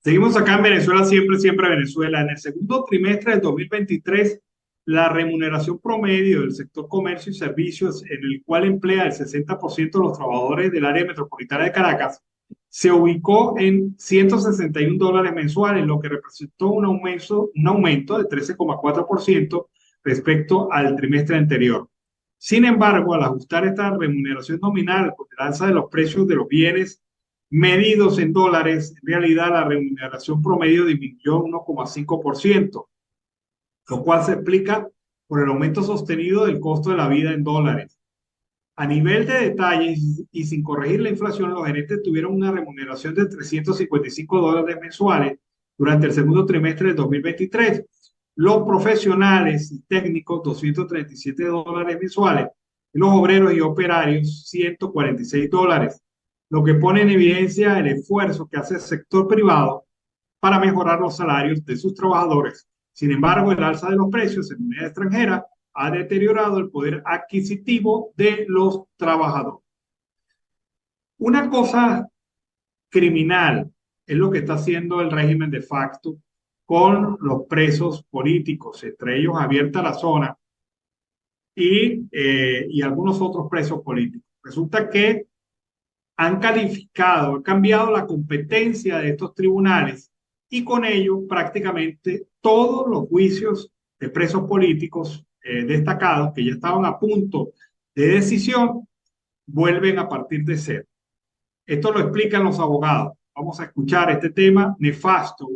Seguimos acá en Venezuela, siempre Venezuela. En el segundo trimestre del 2023, la remuneración promedio del sector comercio y servicios, en el cual emplea el 60% de los trabajadores del área metropolitana de Caracas, se ubicó en $161 mensuales, lo que representó un aumento de 13,4% respecto al trimestre anterior. Sin embargo, al ajustar esta remuneración nominal con el alza de los precios de los bienes medidos en dólares, en realidad la remuneración promedio disminuyó 1,5%, lo cual se explica por el aumento sostenido del costo de la vida en dólares. A nivel de detalles y sin corregir la inflación, los gerentes tuvieron una remuneración de $355 mensuales durante el segundo trimestre del 2023. Los profesionales y técnicos, $237 mensuales. Y los obreros y operarios, $146, lo que pone en evidencia el esfuerzo que hace el sector privado para mejorar los salarios de sus trabajadores. Sin embargo, el alza de los precios en moneda extranjera ha deteriorado el poder adquisitivo de los trabajadores. Una cosa criminal es lo que está haciendo el régimen de facto con los presos políticos, entre ellos Javier Tarazona y algunos otros presos políticos. Resulta que han cambiado la competencia de estos tribunales y con ello prácticamente todos los juicios de presos políticos destacados que ya estaban a punto de decisión vuelven a partir de cero. Esto lo explican los abogados. Vamos a escuchar este tema nefasto.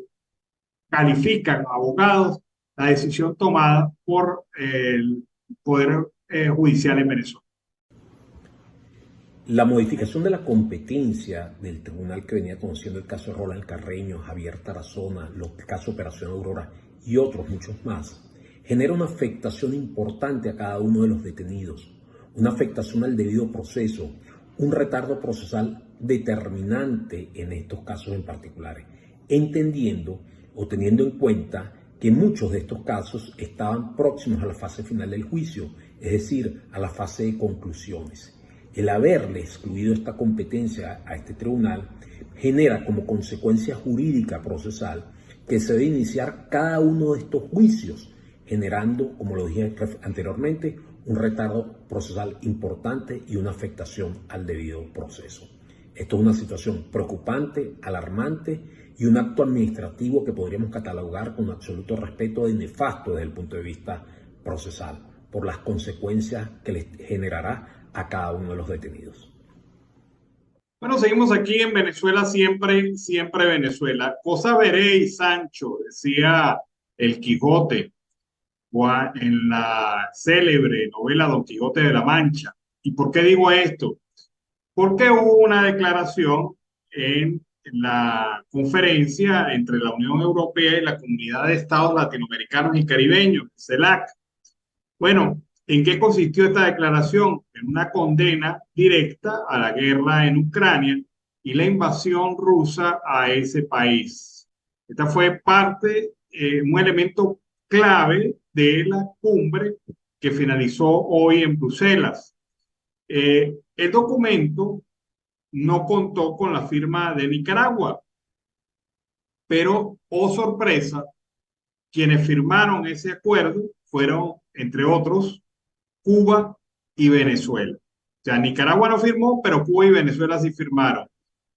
Califican abogados la decisión tomada por el Poder Judicial en Venezuela. La modificación de la competencia del tribunal que venía conociendo el caso de Roland Carreño, Javier Tarazona, el caso Operación Aurora y otros muchos más, genera una afectación importante a cada uno de los detenidos, una afectación al debido proceso, un retardo procesal determinante en estos casos en particular, entendiendo o teniendo en cuenta que muchos de estos casos estaban próximos a la fase final del juicio, es decir, a la fase de conclusiones. El haberle excluido esta competencia a este tribunal genera como consecuencia jurídica procesal que se debe iniciar cada uno de estos juicios, generando, como lo dije anteriormente, un retardo procesal importante y una afectación al debido proceso. Esto es una situación preocupante, alarmante y un acto administrativo que podríamos catalogar con absoluto respeto de nefasto desde el punto de vista procesal, por las consecuencias que les generará a cada uno de los detenidos. Bueno, seguimos aquí en Venezuela, siempre, siempre Venezuela. Cosa veréis, Sancho, decía el Quijote en la célebre novela Don Quijote de la Mancha. ¿Y por qué digo esto? Porque hubo una declaración en la conferencia entre la Unión Europea y la Comunidad de Estados Latinoamericanos y Caribeños, CELAC. Bueno, ¿en qué consistió esta declaración? En una condena directa a la guerra en Ucrania y la invasión rusa a ese país. Esta fue parte, un elemento clave de la cumbre que finalizó hoy en Bruselas. El documento no contó con la firma de Nicaragua, pero, oh sorpresa, quienes firmaron ese acuerdo fueron, entre otros, Cuba y Venezuela. O sea, Nicaragua no firmó, pero Cuba y Venezuela sí firmaron.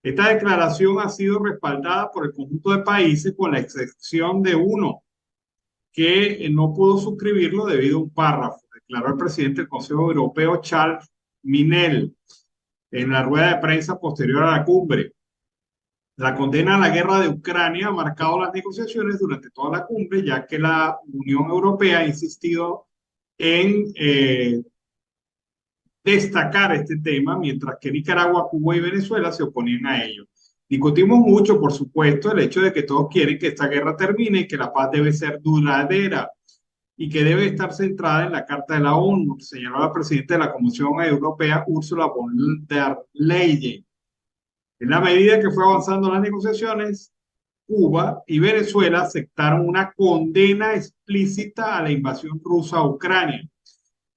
Esta declaración ha sido respaldada por el conjunto de países, con la excepción de uno, que no pudo suscribirlo debido a un párrafo, declaró el presidente del Consejo Europeo, Charles Michel, en la rueda de prensa posterior a la cumbre. La condena a la guerra de Ucrania ha marcado las negociaciones durante toda la cumbre, ya que la Unión Europea ha insistido en destacar este tema, mientras que Nicaragua, Cuba y Venezuela se oponían a ello. Discutimos mucho, por supuesto, el hecho de que todos quieren que esta guerra termine y que la paz debe ser duradera y que debe estar centrada en la Carta de la ONU, señaló la presidenta de la Comisión Europea, Ursula von der Leyen. En la medida que fue avanzando las negociaciones, Cuba y Venezuela aceptaron una condena explícita a la invasión rusa a Ucrania,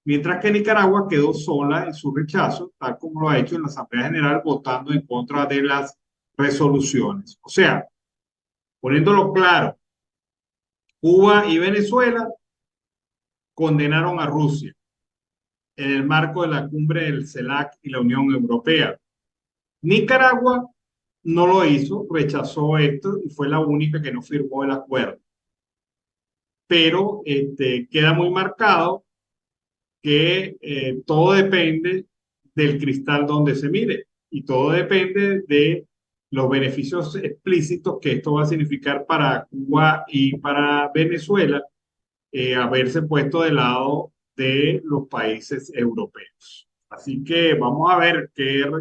mientras que Nicaragua quedó sola en su rechazo, tal como lo ha hecho en la Asamblea General, votando en contra de las resoluciones. O sea, poniéndolo claro, Cuba y Venezuela condenaron a Rusia en el marco de la cumbre del CELAC y la Unión Europea. Nicaragua no lo hizo, rechazó esto y fue la única que no firmó el acuerdo. Pero queda muy marcado que todo depende del cristal donde se mire y todo depende de los beneficios explícitos que esto va a significar para Cuba y para Venezuela, haberse puesto del lado de los países europeos. Así que vamos a ver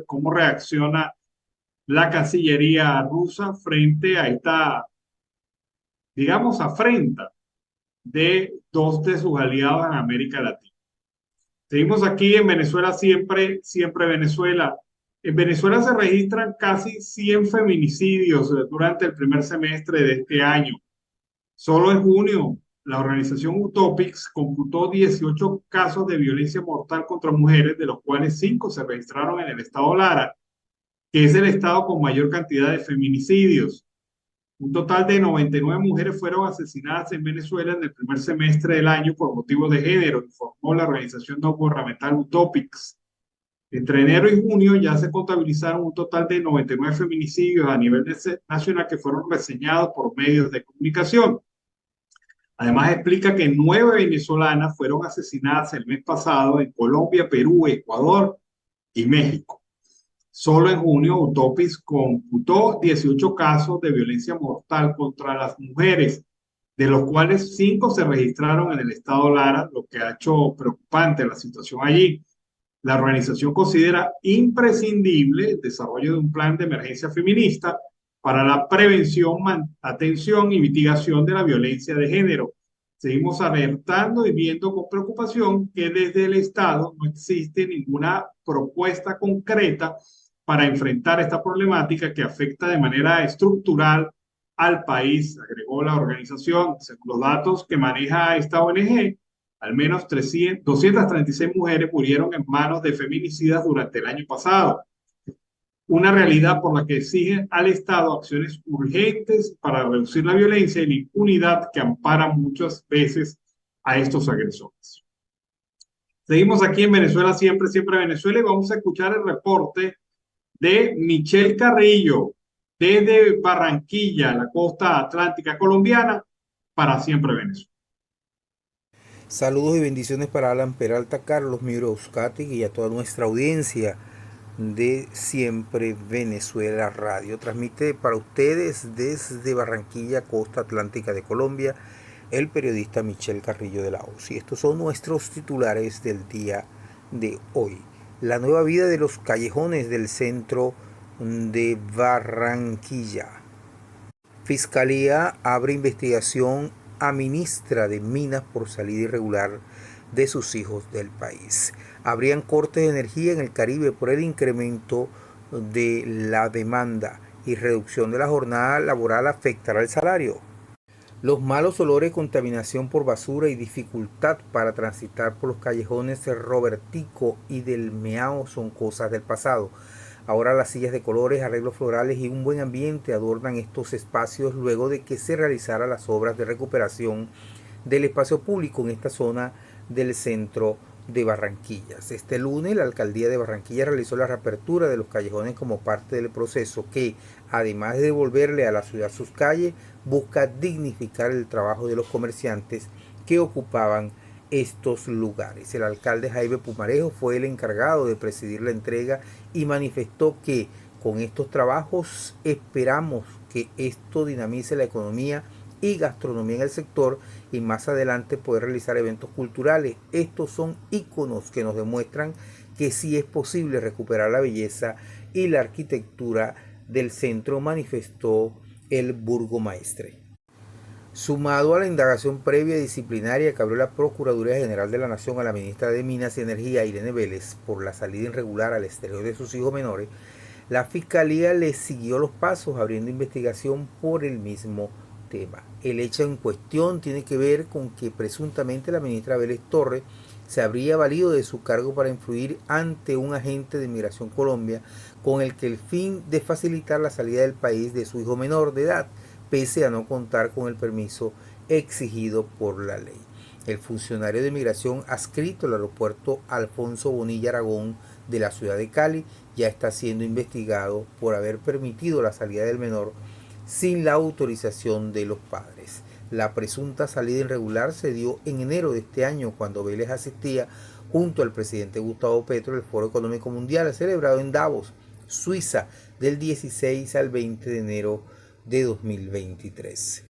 cómo reacciona la Cancillería rusa frente a esta, digamos, afrenta de dos de sus aliados en América Latina. Seguimos aquí en Venezuela, siempre, siempre Venezuela. En Venezuela se registran casi 100 feminicidios durante el primer semestre de este año. Solo en junio, la organización Utopics computó 18 casos de violencia mortal contra mujeres, de los cuales 5 se registraron en el estado Lara, que es el estado con mayor cantidad de feminicidios. Un total de 99 mujeres fueron asesinadas en Venezuela en el primer semestre del año por motivos de género, informó la organización no gubernamental Utopics. Entre enero y junio ya se contabilizaron un total de 99 feminicidios a nivel nacional que fueron reseñados por medios de comunicación. Además, explica que 9 venezolanas fueron asesinadas el mes pasado en Colombia, Perú, Ecuador y México. Solo en junio, Utopics computó 18 casos de violencia mortal contra las mujeres, de los cuales 5 se registraron en el estado Lara, lo que ha hecho preocupante la situación allí. La organización considera imprescindible el desarrollo de un plan de emergencia feminista para la prevención, atención y mitigación de la violencia de género. Seguimos alertando y viendo con preocupación que desde el Estado no existe ninguna propuesta concreta para enfrentar esta problemática que afecta de manera estructural al país, agregó la organización. Según los datos que maneja esta ONG, al menos 236 mujeres murieron en manos de feminicidas durante el año pasado. Una realidad por la que exigen al Estado acciones urgentes para reducir la violencia y la impunidad que ampara muchas veces a estos agresores. Seguimos aquí en Venezuela, siempre Venezuela, y vamos a escuchar el reporte de Michelle Carrillo desde Barranquilla, la costa atlántica colombiana, para Siempre Venezuela. Saludos y bendiciones para Alan Peralta, Carlos Miro Euskati y a toda nuestra audiencia de Siempre Venezuela Radio. Transmite para ustedes desde Barranquilla, costa atlántica de Colombia, el periodista Michelle Carrillo de la OZ. Y estos son nuestros titulares del día de hoy. La nueva vida de los callejones del centro de Barranquilla. Fiscalía abre investigación a ministra de Minas por salida irregular de sus hijos del país. Habrían cortes de energía en el Caribe por el incremento de la demanda y reducción de la jornada laboral afectará el salario. Los malos olores, contaminación por basura y dificultad para transitar por los callejones de Robertico y del Meao son cosas del pasado. Ahora las sillas de colores, arreglos florales y un buen ambiente adornan estos espacios luego de que se realizaran las obras de recuperación del espacio público en esta zona del centro de Barranquilla. Este lunes la alcaldía de Barranquilla realizó la reapertura de los callejones como parte del proceso que, además de devolverle a la ciudad sus calles, busca dignificar el trabajo de los comerciantes que ocupaban estos lugares. El alcalde Jaime Pumarejo fue el encargado de presidir la entrega y manifestó que con estos trabajos esperamos que esto dinamice la economía y gastronomía en el sector y más adelante poder realizar eventos culturales. Estos son íconos que nos demuestran que sí es posible recuperar la belleza y la arquitectura del centro, manifestó el burgomaestre. Sumado a la indagación previa disciplinaria que abrió la Procuraduría General de la Nación a la ministra de Minas y Energía, Irene Vélez, por la salida irregular al exterior de sus hijos menores, la Fiscalía le siguió los pasos abriendo investigación por el mismo tema. El hecho en cuestión tiene que ver con que presuntamente la ministra Vélez Torres se habría valido de su cargo para influir ante un agente de Migración Colombia con el fin de facilitar la salida del país de su hijo menor de edad, pese a no contar con el permiso exigido por la ley. El funcionario de migración adscrito al aeropuerto Alfonso Bonilla Aragón de la ciudad de Cali ya está siendo investigado por haber permitido la salida del menor sin la autorización de los padres. La presunta salida irregular se dio en enero de este año cuando Vélez asistía junto al presidente Gustavo Petro al Foro Económico Mundial celebrado en Davos, Suiza, del 16 al 20 de enero de 2023.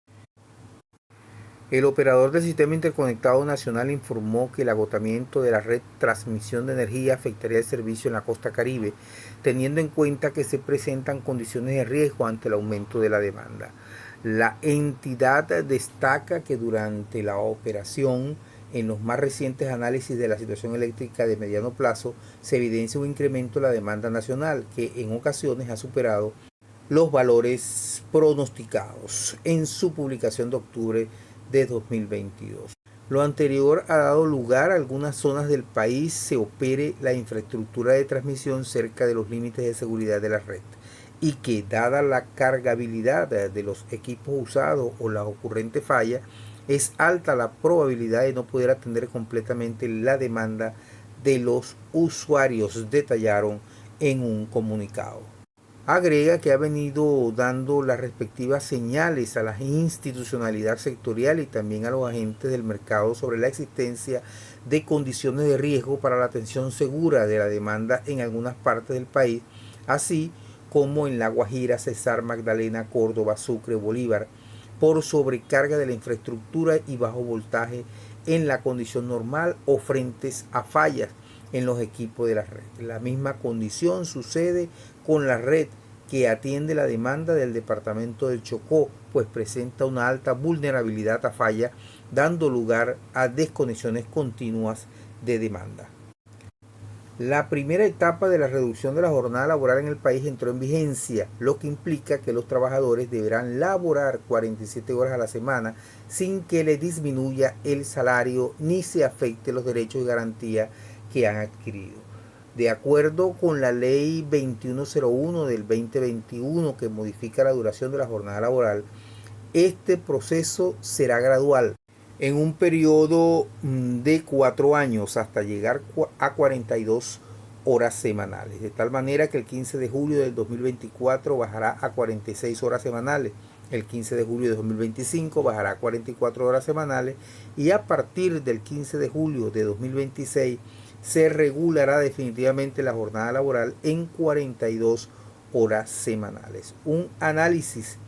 El operador del Sistema Interconectado Nacional informó que el agotamiento de la red transmisión de energía afectaría el servicio en la costa Caribe, teniendo en cuenta que se presentan condiciones de riesgo ante el aumento de la demanda. La entidad destaca que durante la operación, en los más recientes análisis de la situación eléctrica de mediano plazo, se evidencia un incremento de la demanda nacional que en ocasiones ha superado los valores pronosticados en su publicación de octubre de 2022. Lo anterior ha dado lugar a algunas zonas del país se opere la infraestructura de transmisión cerca de los límites de seguridad de la red y que, dada la cargabilidad de los equipos usados o la ocurrente falla, es alta la probabilidad de no poder atender completamente la demanda de los usuarios, detallaron en un comunicado. Agrega que ha venido dando las respectivas señales a la institucionalidad sectorial y también a los agentes del mercado sobre la existencia de condiciones de riesgo para la atención segura de la demanda en algunas partes del país, así como en La Guajira, Cesar, Magdalena, Córdoba, Sucre, Bolívar, por sobrecarga de la infraestructura y bajo voltaje en la condición normal o frentes a fallas en los equipos de la red. La misma condición sucede con la red que atiende la demanda del departamento del Chocó, pues presenta una alta vulnerabilidad a falla, dando lugar a desconexiones continuas de demanda. La primera etapa de la reducción de la jornada laboral en el país entró en vigencia, lo que implica que los trabajadores deberán laborar 47 horas a la semana sin que les disminuya el salario ni se afecte los derechos y garantías que han adquirido. De acuerdo con la ley 2101 del 2021 que modifica la duración de la jornada laboral, este proceso será gradual en un periodo de 4 años hasta llegar a 42 horas semanales, de tal manera que el 15 de julio del 2024 bajará a 46 horas semanales, el 15 de julio de 2025 bajará a 44 horas semanales y a partir del 15 de julio de 2026 se regulará definitivamente la jornada laboral en 42 horas semanales. Un análisis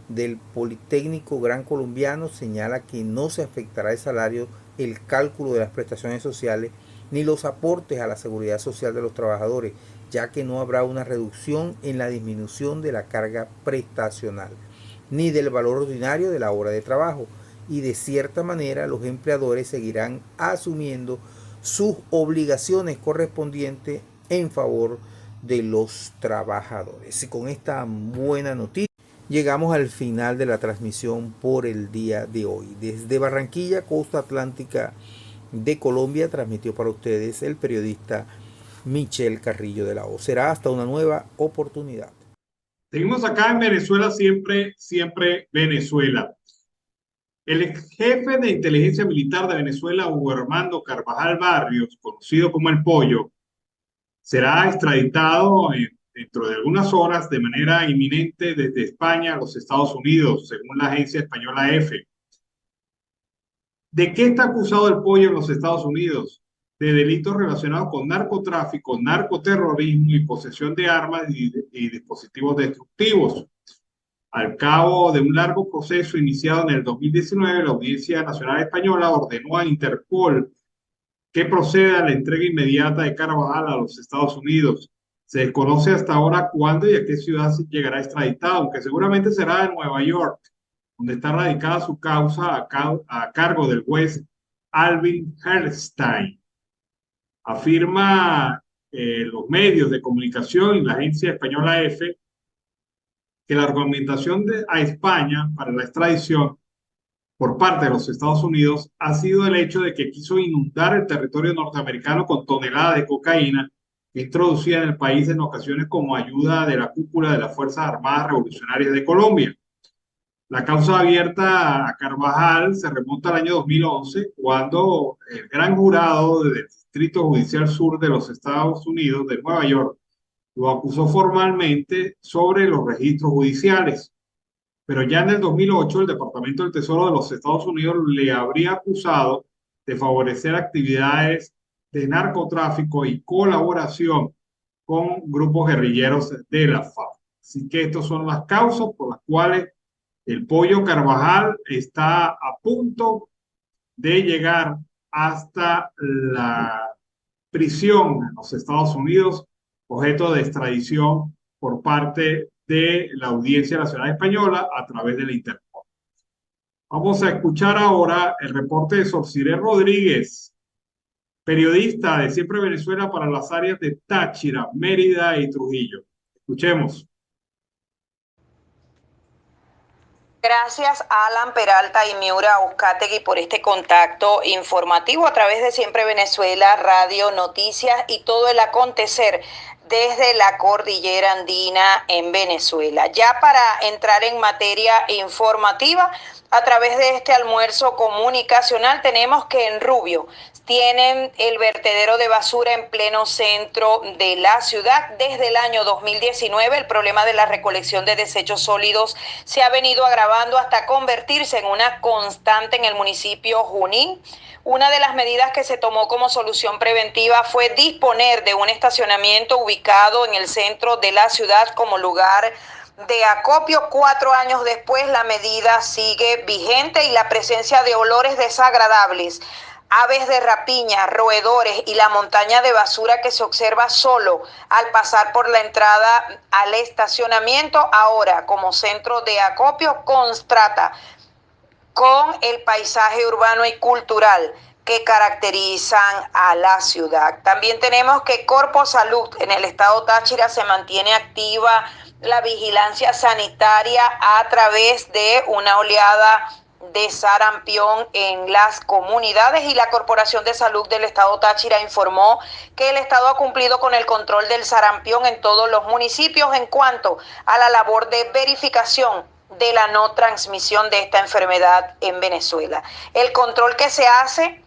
del Politécnico Gran Colombiano señala que no se afectará el salario, el cálculo de las prestaciones sociales ni los aportes a la seguridad social de los trabajadores, ya que no habrá una reducción en la disminución de la carga prestacional ni del valor ordinario de la hora de trabajo, y de cierta manera los empleadores seguirán asumiendo sus obligaciones correspondientes en favor de los trabajadores. Y con esta buena noticia llegamos al final de la transmisión por el día de hoy. Desde Barranquilla, costa atlántica de Colombia, transmitió para ustedes el periodista Michel Carrillo de la O. Será hasta una nueva oportunidad. Seguimos acá en Venezuela, siempre Venezuela. El ex jefe de inteligencia militar de Venezuela, Hugo Armando Carvajal Barrios, conocido como El Pollo, será extraditado dentro de algunas horas de manera inminente desde España a los Estados Unidos, según la agencia española EFE. ¿De qué está acusado El Pollo en los Estados Unidos? De delitos relacionados con narcotráfico, narcoterrorismo y posesión de armas y dispositivos destructivos. Al cabo de un largo proceso iniciado en el 2019, la Audiencia Nacional Española ordenó a Interpol que proceda a la entrega inmediata de Carvajal a los Estados Unidos. Se desconoce hasta ahora cuándo y a qué ciudad llegará extraditado, aunque seguramente será en Nueva York, donde está radicada su causa a cargo del juez Alvin Herrstein. Afirma los medios de comunicación y la agencia española EFE que la argumentación a España para la extradición por parte de los Estados Unidos ha sido el hecho de que quiso inundar el territorio norteamericano con toneladas de cocaína introducida en el país en ocasiones como ayuda de la cúpula de las Fuerzas Armadas Revolucionarias de Colombia. La causa abierta a Carvajal se remonta al año 2011, cuando el gran jurado del Distrito Judicial Sur de los Estados Unidos, de Nueva York, lo acusó formalmente sobre los registros judiciales. Pero ya en el 2008, el Departamento del Tesoro de los Estados Unidos le habría acusado de favorecer actividades de narcotráfico y colaboración con grupos guerrilleros de la FARC. Así que estas son las causas por las cuales el Pollo Carvajal está a punto de llegar hasta la prisión en los Estados Unidos, objeto de extradición por parte de la Audiencia Nacional Española a través de la Interpol. Vamos a escuchar ahora el reporte de Sorciré Rodríguez, periodista de Siempre Venezuela para las áreas de Táchira, Mérida y Trujillo. Escuchemos. Gracias a Alan Peralta y Miura Uzcategui por este contacto informativo a través de Siempre Venezuela, Radio, noticias y todo el acontecer desde la cordillera andina en Venezuela. Ya para entrar en materia informativa, a través de este almuerzo comunicacional tenemos que en Rubio tienen el vertedero de basura en pleno centro de la ciudad. Desde el año 2019 el problema de la recolección de desechos sólidos se ha venido agravando hasta convertirse en una constante en el municipio Junín. Una de las medidas que se tomó como solución preventiva fue disponer de un estacionamiento ubicado en el centro de la ciudad como lugar de acopio. 4 años después la medida sigue vigente y la presencia de olores desagradables aves de rapiña, roedores y la montaña de basura que se observa solo al pasar por la entrada al estacionamiento, ahora como centro de acopio, contrasta con el paisaje urbano y cultural que caracterizan a la ciudad. También tenemos que Corpo Salud en el estado Táchira se mantiene activa la vigilancia sanitaria a través de una oleada de sarampión en las comunidades, y la Corporación de Salud del estado Táchira informó que el estado ha cumplido con el control del sarampión en todos los municipios en cuanto a la labor de verificación de la no transmisión de esta enfermedad en Venezuela. El control que se hace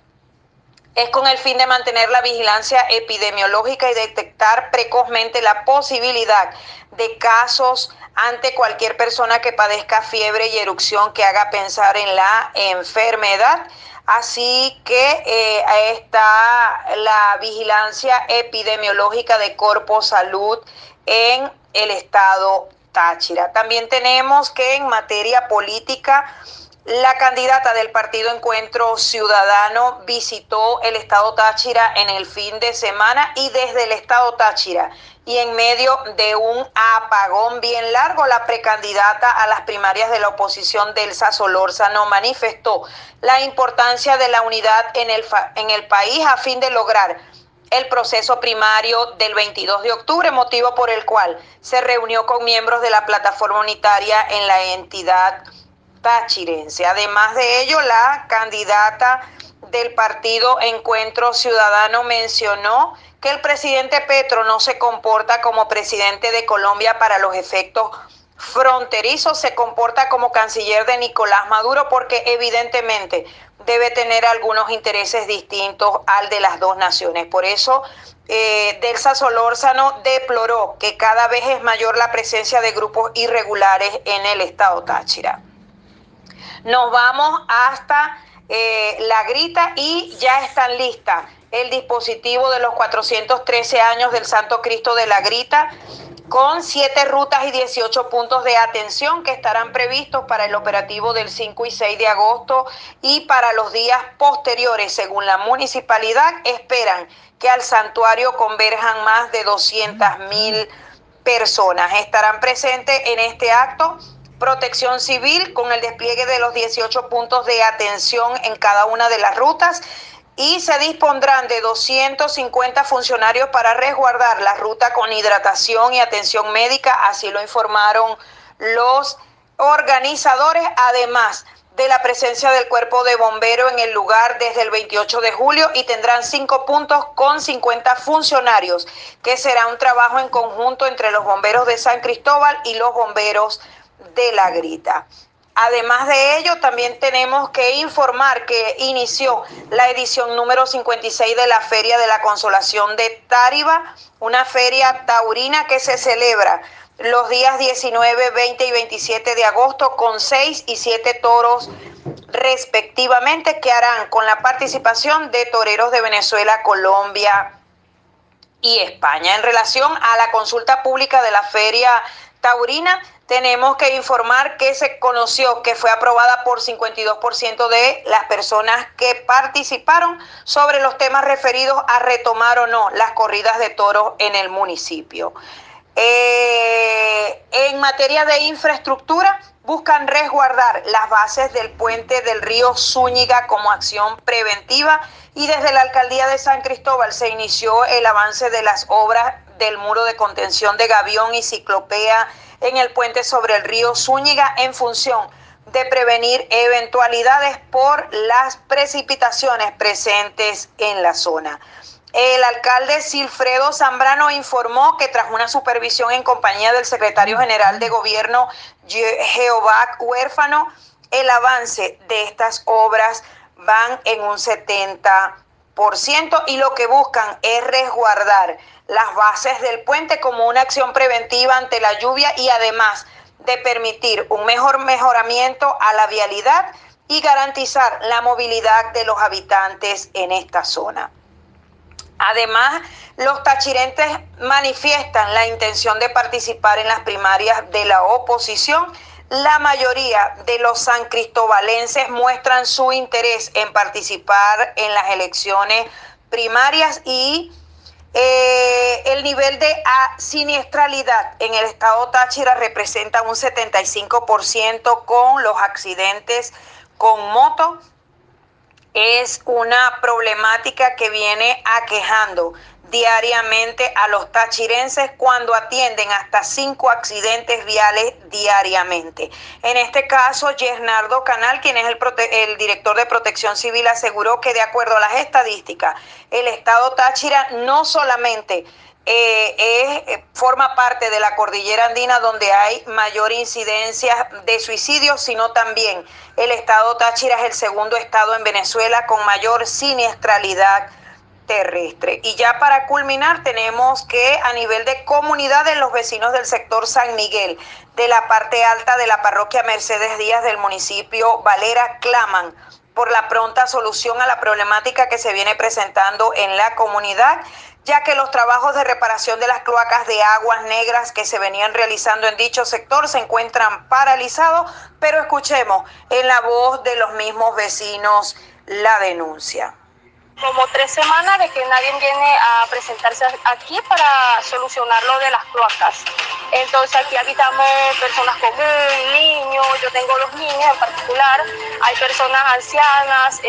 es con el fin de mantener la vigilancia epidemiológica y detectar precozmente la posibilidad de casos ante cualquier persona que padezca fiebre y erupción que haga pensar en la enfermedad. Así que está la vigilancia epidemiológica de Corpo Salud en el estado Táchira. También tenemos que en materia política, la candidata del partido Encuentro Ciudadano visitó el estado Táchira en el fin de semana, y desde el estado Táchira y en medio de un apagón bien largo, la precandidata a las primarias de la oposición, Delsa Solórzano, manifestó la importancia de la unidad en el país a fin de lograr el proceso primario del 22 de octubre, motivo por el cual se reunió con miembros de la plataforma unitaria en la entidad tachirense. Además de ello, la candidata del partido Encuentro Ciudadano mencionó que el presidente Petro no se comporta como presidente de Colombia para los efectos fronterizos, se comporta como canciller de Nicolás Maduro, porque evidentemente debe tener algunos intereses distintos al de las dos naciones. Por eso, Delsa Solórzano deploró que cada vez es mayor la presencia de grupos irregulares en el estado Táchira. Nos vamos hasta La Grita y ya están listas el dispositivo de los 413 años del Santo Cristo de La Grita, con 7 rutas y 18 puntos de atención que estarán previstos para el operativo del 5 y 6 de agosto y para los días posteriores. Según la municipalidad, esperan que al santuario converjan más de 200.000 personas. Estarán presentes en este acto Protección Civil con el despliegue de los 18 puntos de atención en cada una de las rutas, y se dispondrán de 250 funcionarios para resguardar la ruta con hidratación y atención médica, así lo informaron los organizadores, además de la presencia del cuerpo de bomberos en el lugar desde el 28 de julio, y tendrán 5 puntos con 50 funcionarios, que será un trabajo en conjunto entre los bomberos de San Cristóbal y los bomberos de La Grita. Además de ello, también tenemos que informar que inició la edición número 56 de la Feria de la Consolación de Táriba, una feria taurina que se celebra los días 19, 20 y 27 de agosto con 6 y 7 toros respectivamente, que harán con la participación de toreros de Venezuela, Colombia y España. En relación a la consulta pública de la Feria Taurina, tenemos que informar que se conoció que fue aprobada por 52% de las personas que participaron sobre los temas referidos a retomar o no las corridas de toros en el municipio. En materia de infraestructura, buscan resguardar las bases del puente del río Zúñiga como acción preventiva, y desde la alcaldía de San Cristóbal se inició el avance de las obras del muro de contención de Gavión y Ciclopea en el puente sobre el río Zúñiga, en función de prevenir eventualidades por las precipitaciones presentes en la zona. El alcalde Silfredo Zambrano informó que tras una supervisión en compañía del secretario general de gobierno Jehová Huérfano, el avance de estas obras van en un 70%, y lo que buscan es resguardar las bases del puente como una acción preventiva ante la lluvia, y además de permitir un mejor mejoramiento a la vialidad y garantizar la movilidad de los habitantes en esta zona. Además, los tachirenses manifiestan la intención de participar en las primarias de la oposición La mayoría de los sancristobalenses muestran su interés en participar en las elecciones primarias y el nivel de siniestralidad en el estado Táchira representa un 75% con los accidentes con moto. Es una problemática que viene aquejando diariamente a los tachirenses cuando atienden hasta 5 accidentes viales diariamente. En este caso, Yesnardo Canal, quien es el director de Protección Civil, aseguró que de acuerdo a las estadísticas, el estado Táchira no solamente forma parte de la cordillera andina donde hay mayor incidencia de suicidios, sino también el estado Táchira es el segundo estado en Venezuela con mayor siniestralidad terrestre. Y ya para culminar, tenemos que a nivel de comunidades, los vecinos del sector San Miguel, de la parte alta de la parroquia Mercedes Díaz del municipio Valera, claman por la pronta solución a la problemática que se viene presentando en la comunidad, ya que los trabajos de reparación de las cloacas de aguas negras que se venían realizando en dicho sector se encuentran paralizados, pero escuchemos en la voz de los mismos vecinos la denuncia. Como 3 semanas de que nadie viene a presentarse aquí para solucionar lo de las cloacas. Entonces aquí habitamos personas comunes, niños, yo tengo 2 niños en particular, hay personas ancianas,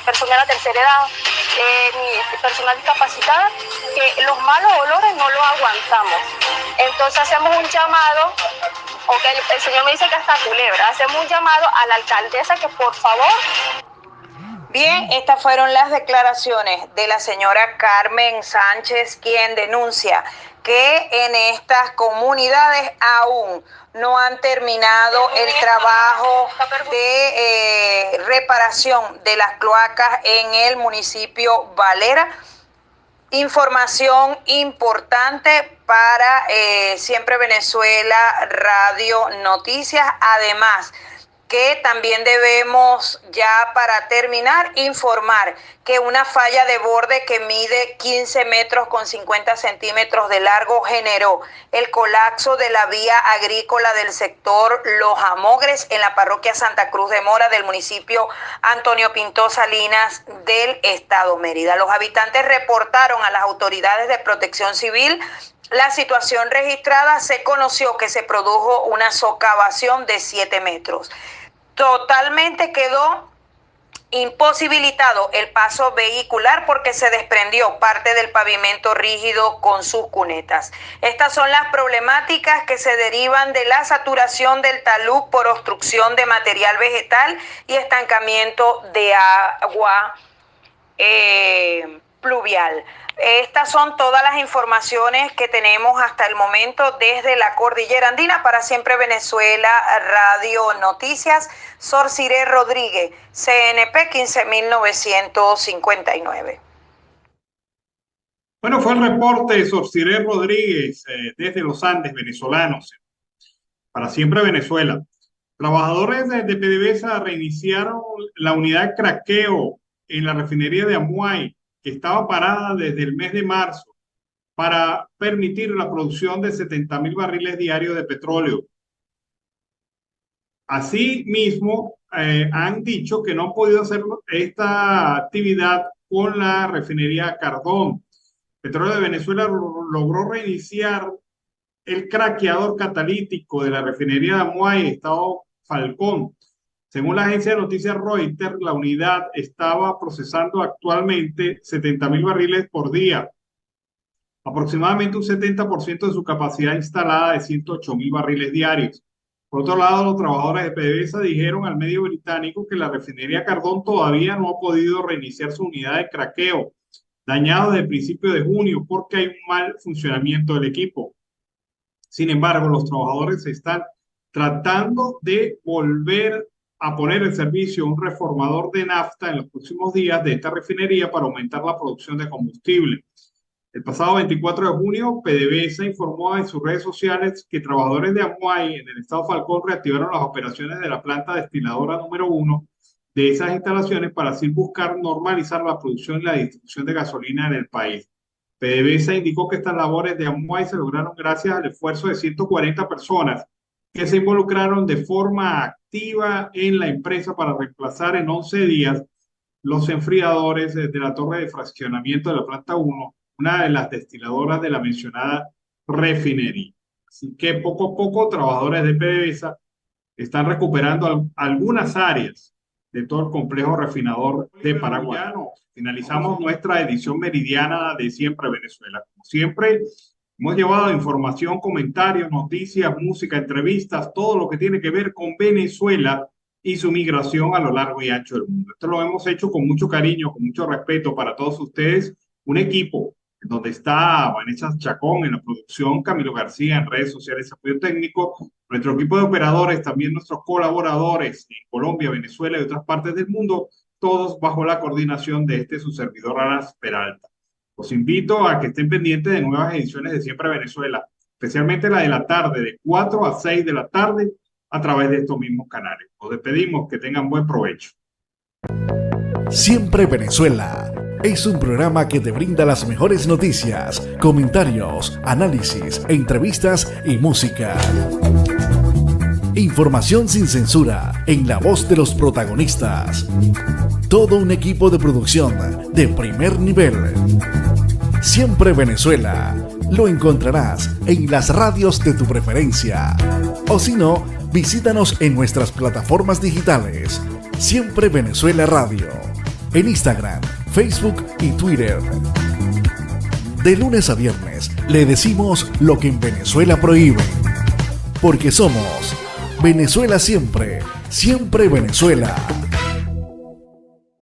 personas de la tercera edad, personas discapacitadas, que los malos olores no los aguantamos. Entonces hacemos un llamado, el señor me dice que hasta Culebra, hacemos un llamado a la alcaldesa que por favor... Bien, estas fueron las declaraciones de la señora Carmen Sánchez, quien denuncia que en estas comunidades aún no han terminado el trabajo de reparación de las cloacas en el municipio Valera. Información importante para Siempre Venezuela Radio Noticias. Además, que también debemos, ya para terminar, informar que una falla de borde que mide 15 metros con 50 centímetros de largo generó el colapso de la vía agrícola del sector Los Amogres en la parroquia Santa Cruz de Mora del municipio Antonio Pinto Salinas del estado Mérida. Los habitantes reportaron a las autoridades de Protección Civil la situación registrada. Se conoció que se produjo una socavación de 7 metros. Totalmente quedó imposibilitado el paso vehicular porque se desprendió parte del pavimento rígido con sus cunetas. Estas son las problemáticas que se derivan de la saturación del talud por obstrucción de material vegetal y estancamiento de agua pluvial. Estas son todas las informaciones que tenemos hasta el momento desde la cordillera andina. Para Siempre Venezuela Radio Noticias, Sor Ciré Rodríguez, CNP 15959. Bueno, fue el reporte de Sor Ciré Rodríguez desde los Andes venezolanos. Para Siempre Venezuela. Trabajadores de PDVSA reiniciaron la unidad de craqueo en la refinería de Amuay, que estaba parada desde el mes de marzo para permitir la producción de 70,000 barriles diarios de petróleo. Asimismo, han dicho que no han podido hacer esta actividad con la refinería Cardón. Petróleo de Venezuela logró reiniciar el craqueador catalítico de la refinería de Amuay, estado Falcón. Según la agencia de noticias Reuters, la unidad estaba procesando actualmente 70,000 barriles por día, aproximadamente un 70% de su capacidad instalada de 108,000 barriles diarios. Por otro lado, los trabajadores de PDVSA dijeron al medio británico que la refinería Cardón todavía no ha podido reiniciar su unidad de craqueo, dañado desde el principio de junio porque hay un mal funcionamiento del equipo. Sin embargo, los trabajadores están tratando de volver a poner en servicio un reformador de nafta en los próximos días de esta refinería para aumentar la producción de combustible. El pasado 24 de junio, PDVSA informó en sus redes sociales que trabajadores de Amuay en el estado Falcón reactivaron las operaciones de la planta destiladora número 1 de esas instalaciones para así buscar normalizar la producción y la distribución de gasolina en el país. PDVSA indicó que estas labores de Amuay se lograron gracias al esfuerzo de 140 personas que se involucraron de forma activa en la empresa para reemplazar en 11 días los enfriadores de la torre de fraccionamiento de la planta 1, una de las destiladoras de la mencionada refinería. Así que poco a poco trabajadores de PDVSA están recuperando algunas áreas de todo el complejo refinador de Paraguay. Finalizamos nuestra edición meridiana de Siempre Venezuela. Como siempre, hemos llevado información, comentarios, noticias, música, entrevistas, todo lo que tiene que ver con Venezuela y su migración a lo largo y ancho del mundo. Esto lo hemos hecho con mucho cariño, con mucho respeto para todos ustedes. Un equipo en donde está Vanessa Chacón en la producción, Camilo García en redes sociales, apoyo técnico, nuestro equipo de operadores, también nuestros colaboradores en Colombia, Venezuela y otras partes del mundo, todos bajo la coordinación de su servidor Alan Peralta. Los invito a que estén pendientes de nuevas ediciones de Siempre Venezuela, especialmente la de la tarde, de 4 a 6 de la tarde, a través de estos mismos canales. Los despedimos, que tengan buen provecho. Siempre Venezuela es un programa que te brinda las mejores noticias, comentarios, análisis, entrevistas y música. Información sin censura en la voz de los protagonistas. Todo un equipo de producción de primer nivel. Siempre Venezuela lo encontrarás en las radios de tu preferencia. O si no, visítanos en nuestras plataformas digitales. Siempre Venezuela Radio. En Instagram, Facebook y Twitter. De lunes a viernes le decimos lo que en Venezuela prohíben. Porque somos Venezuela siempre, siempre Venezuela.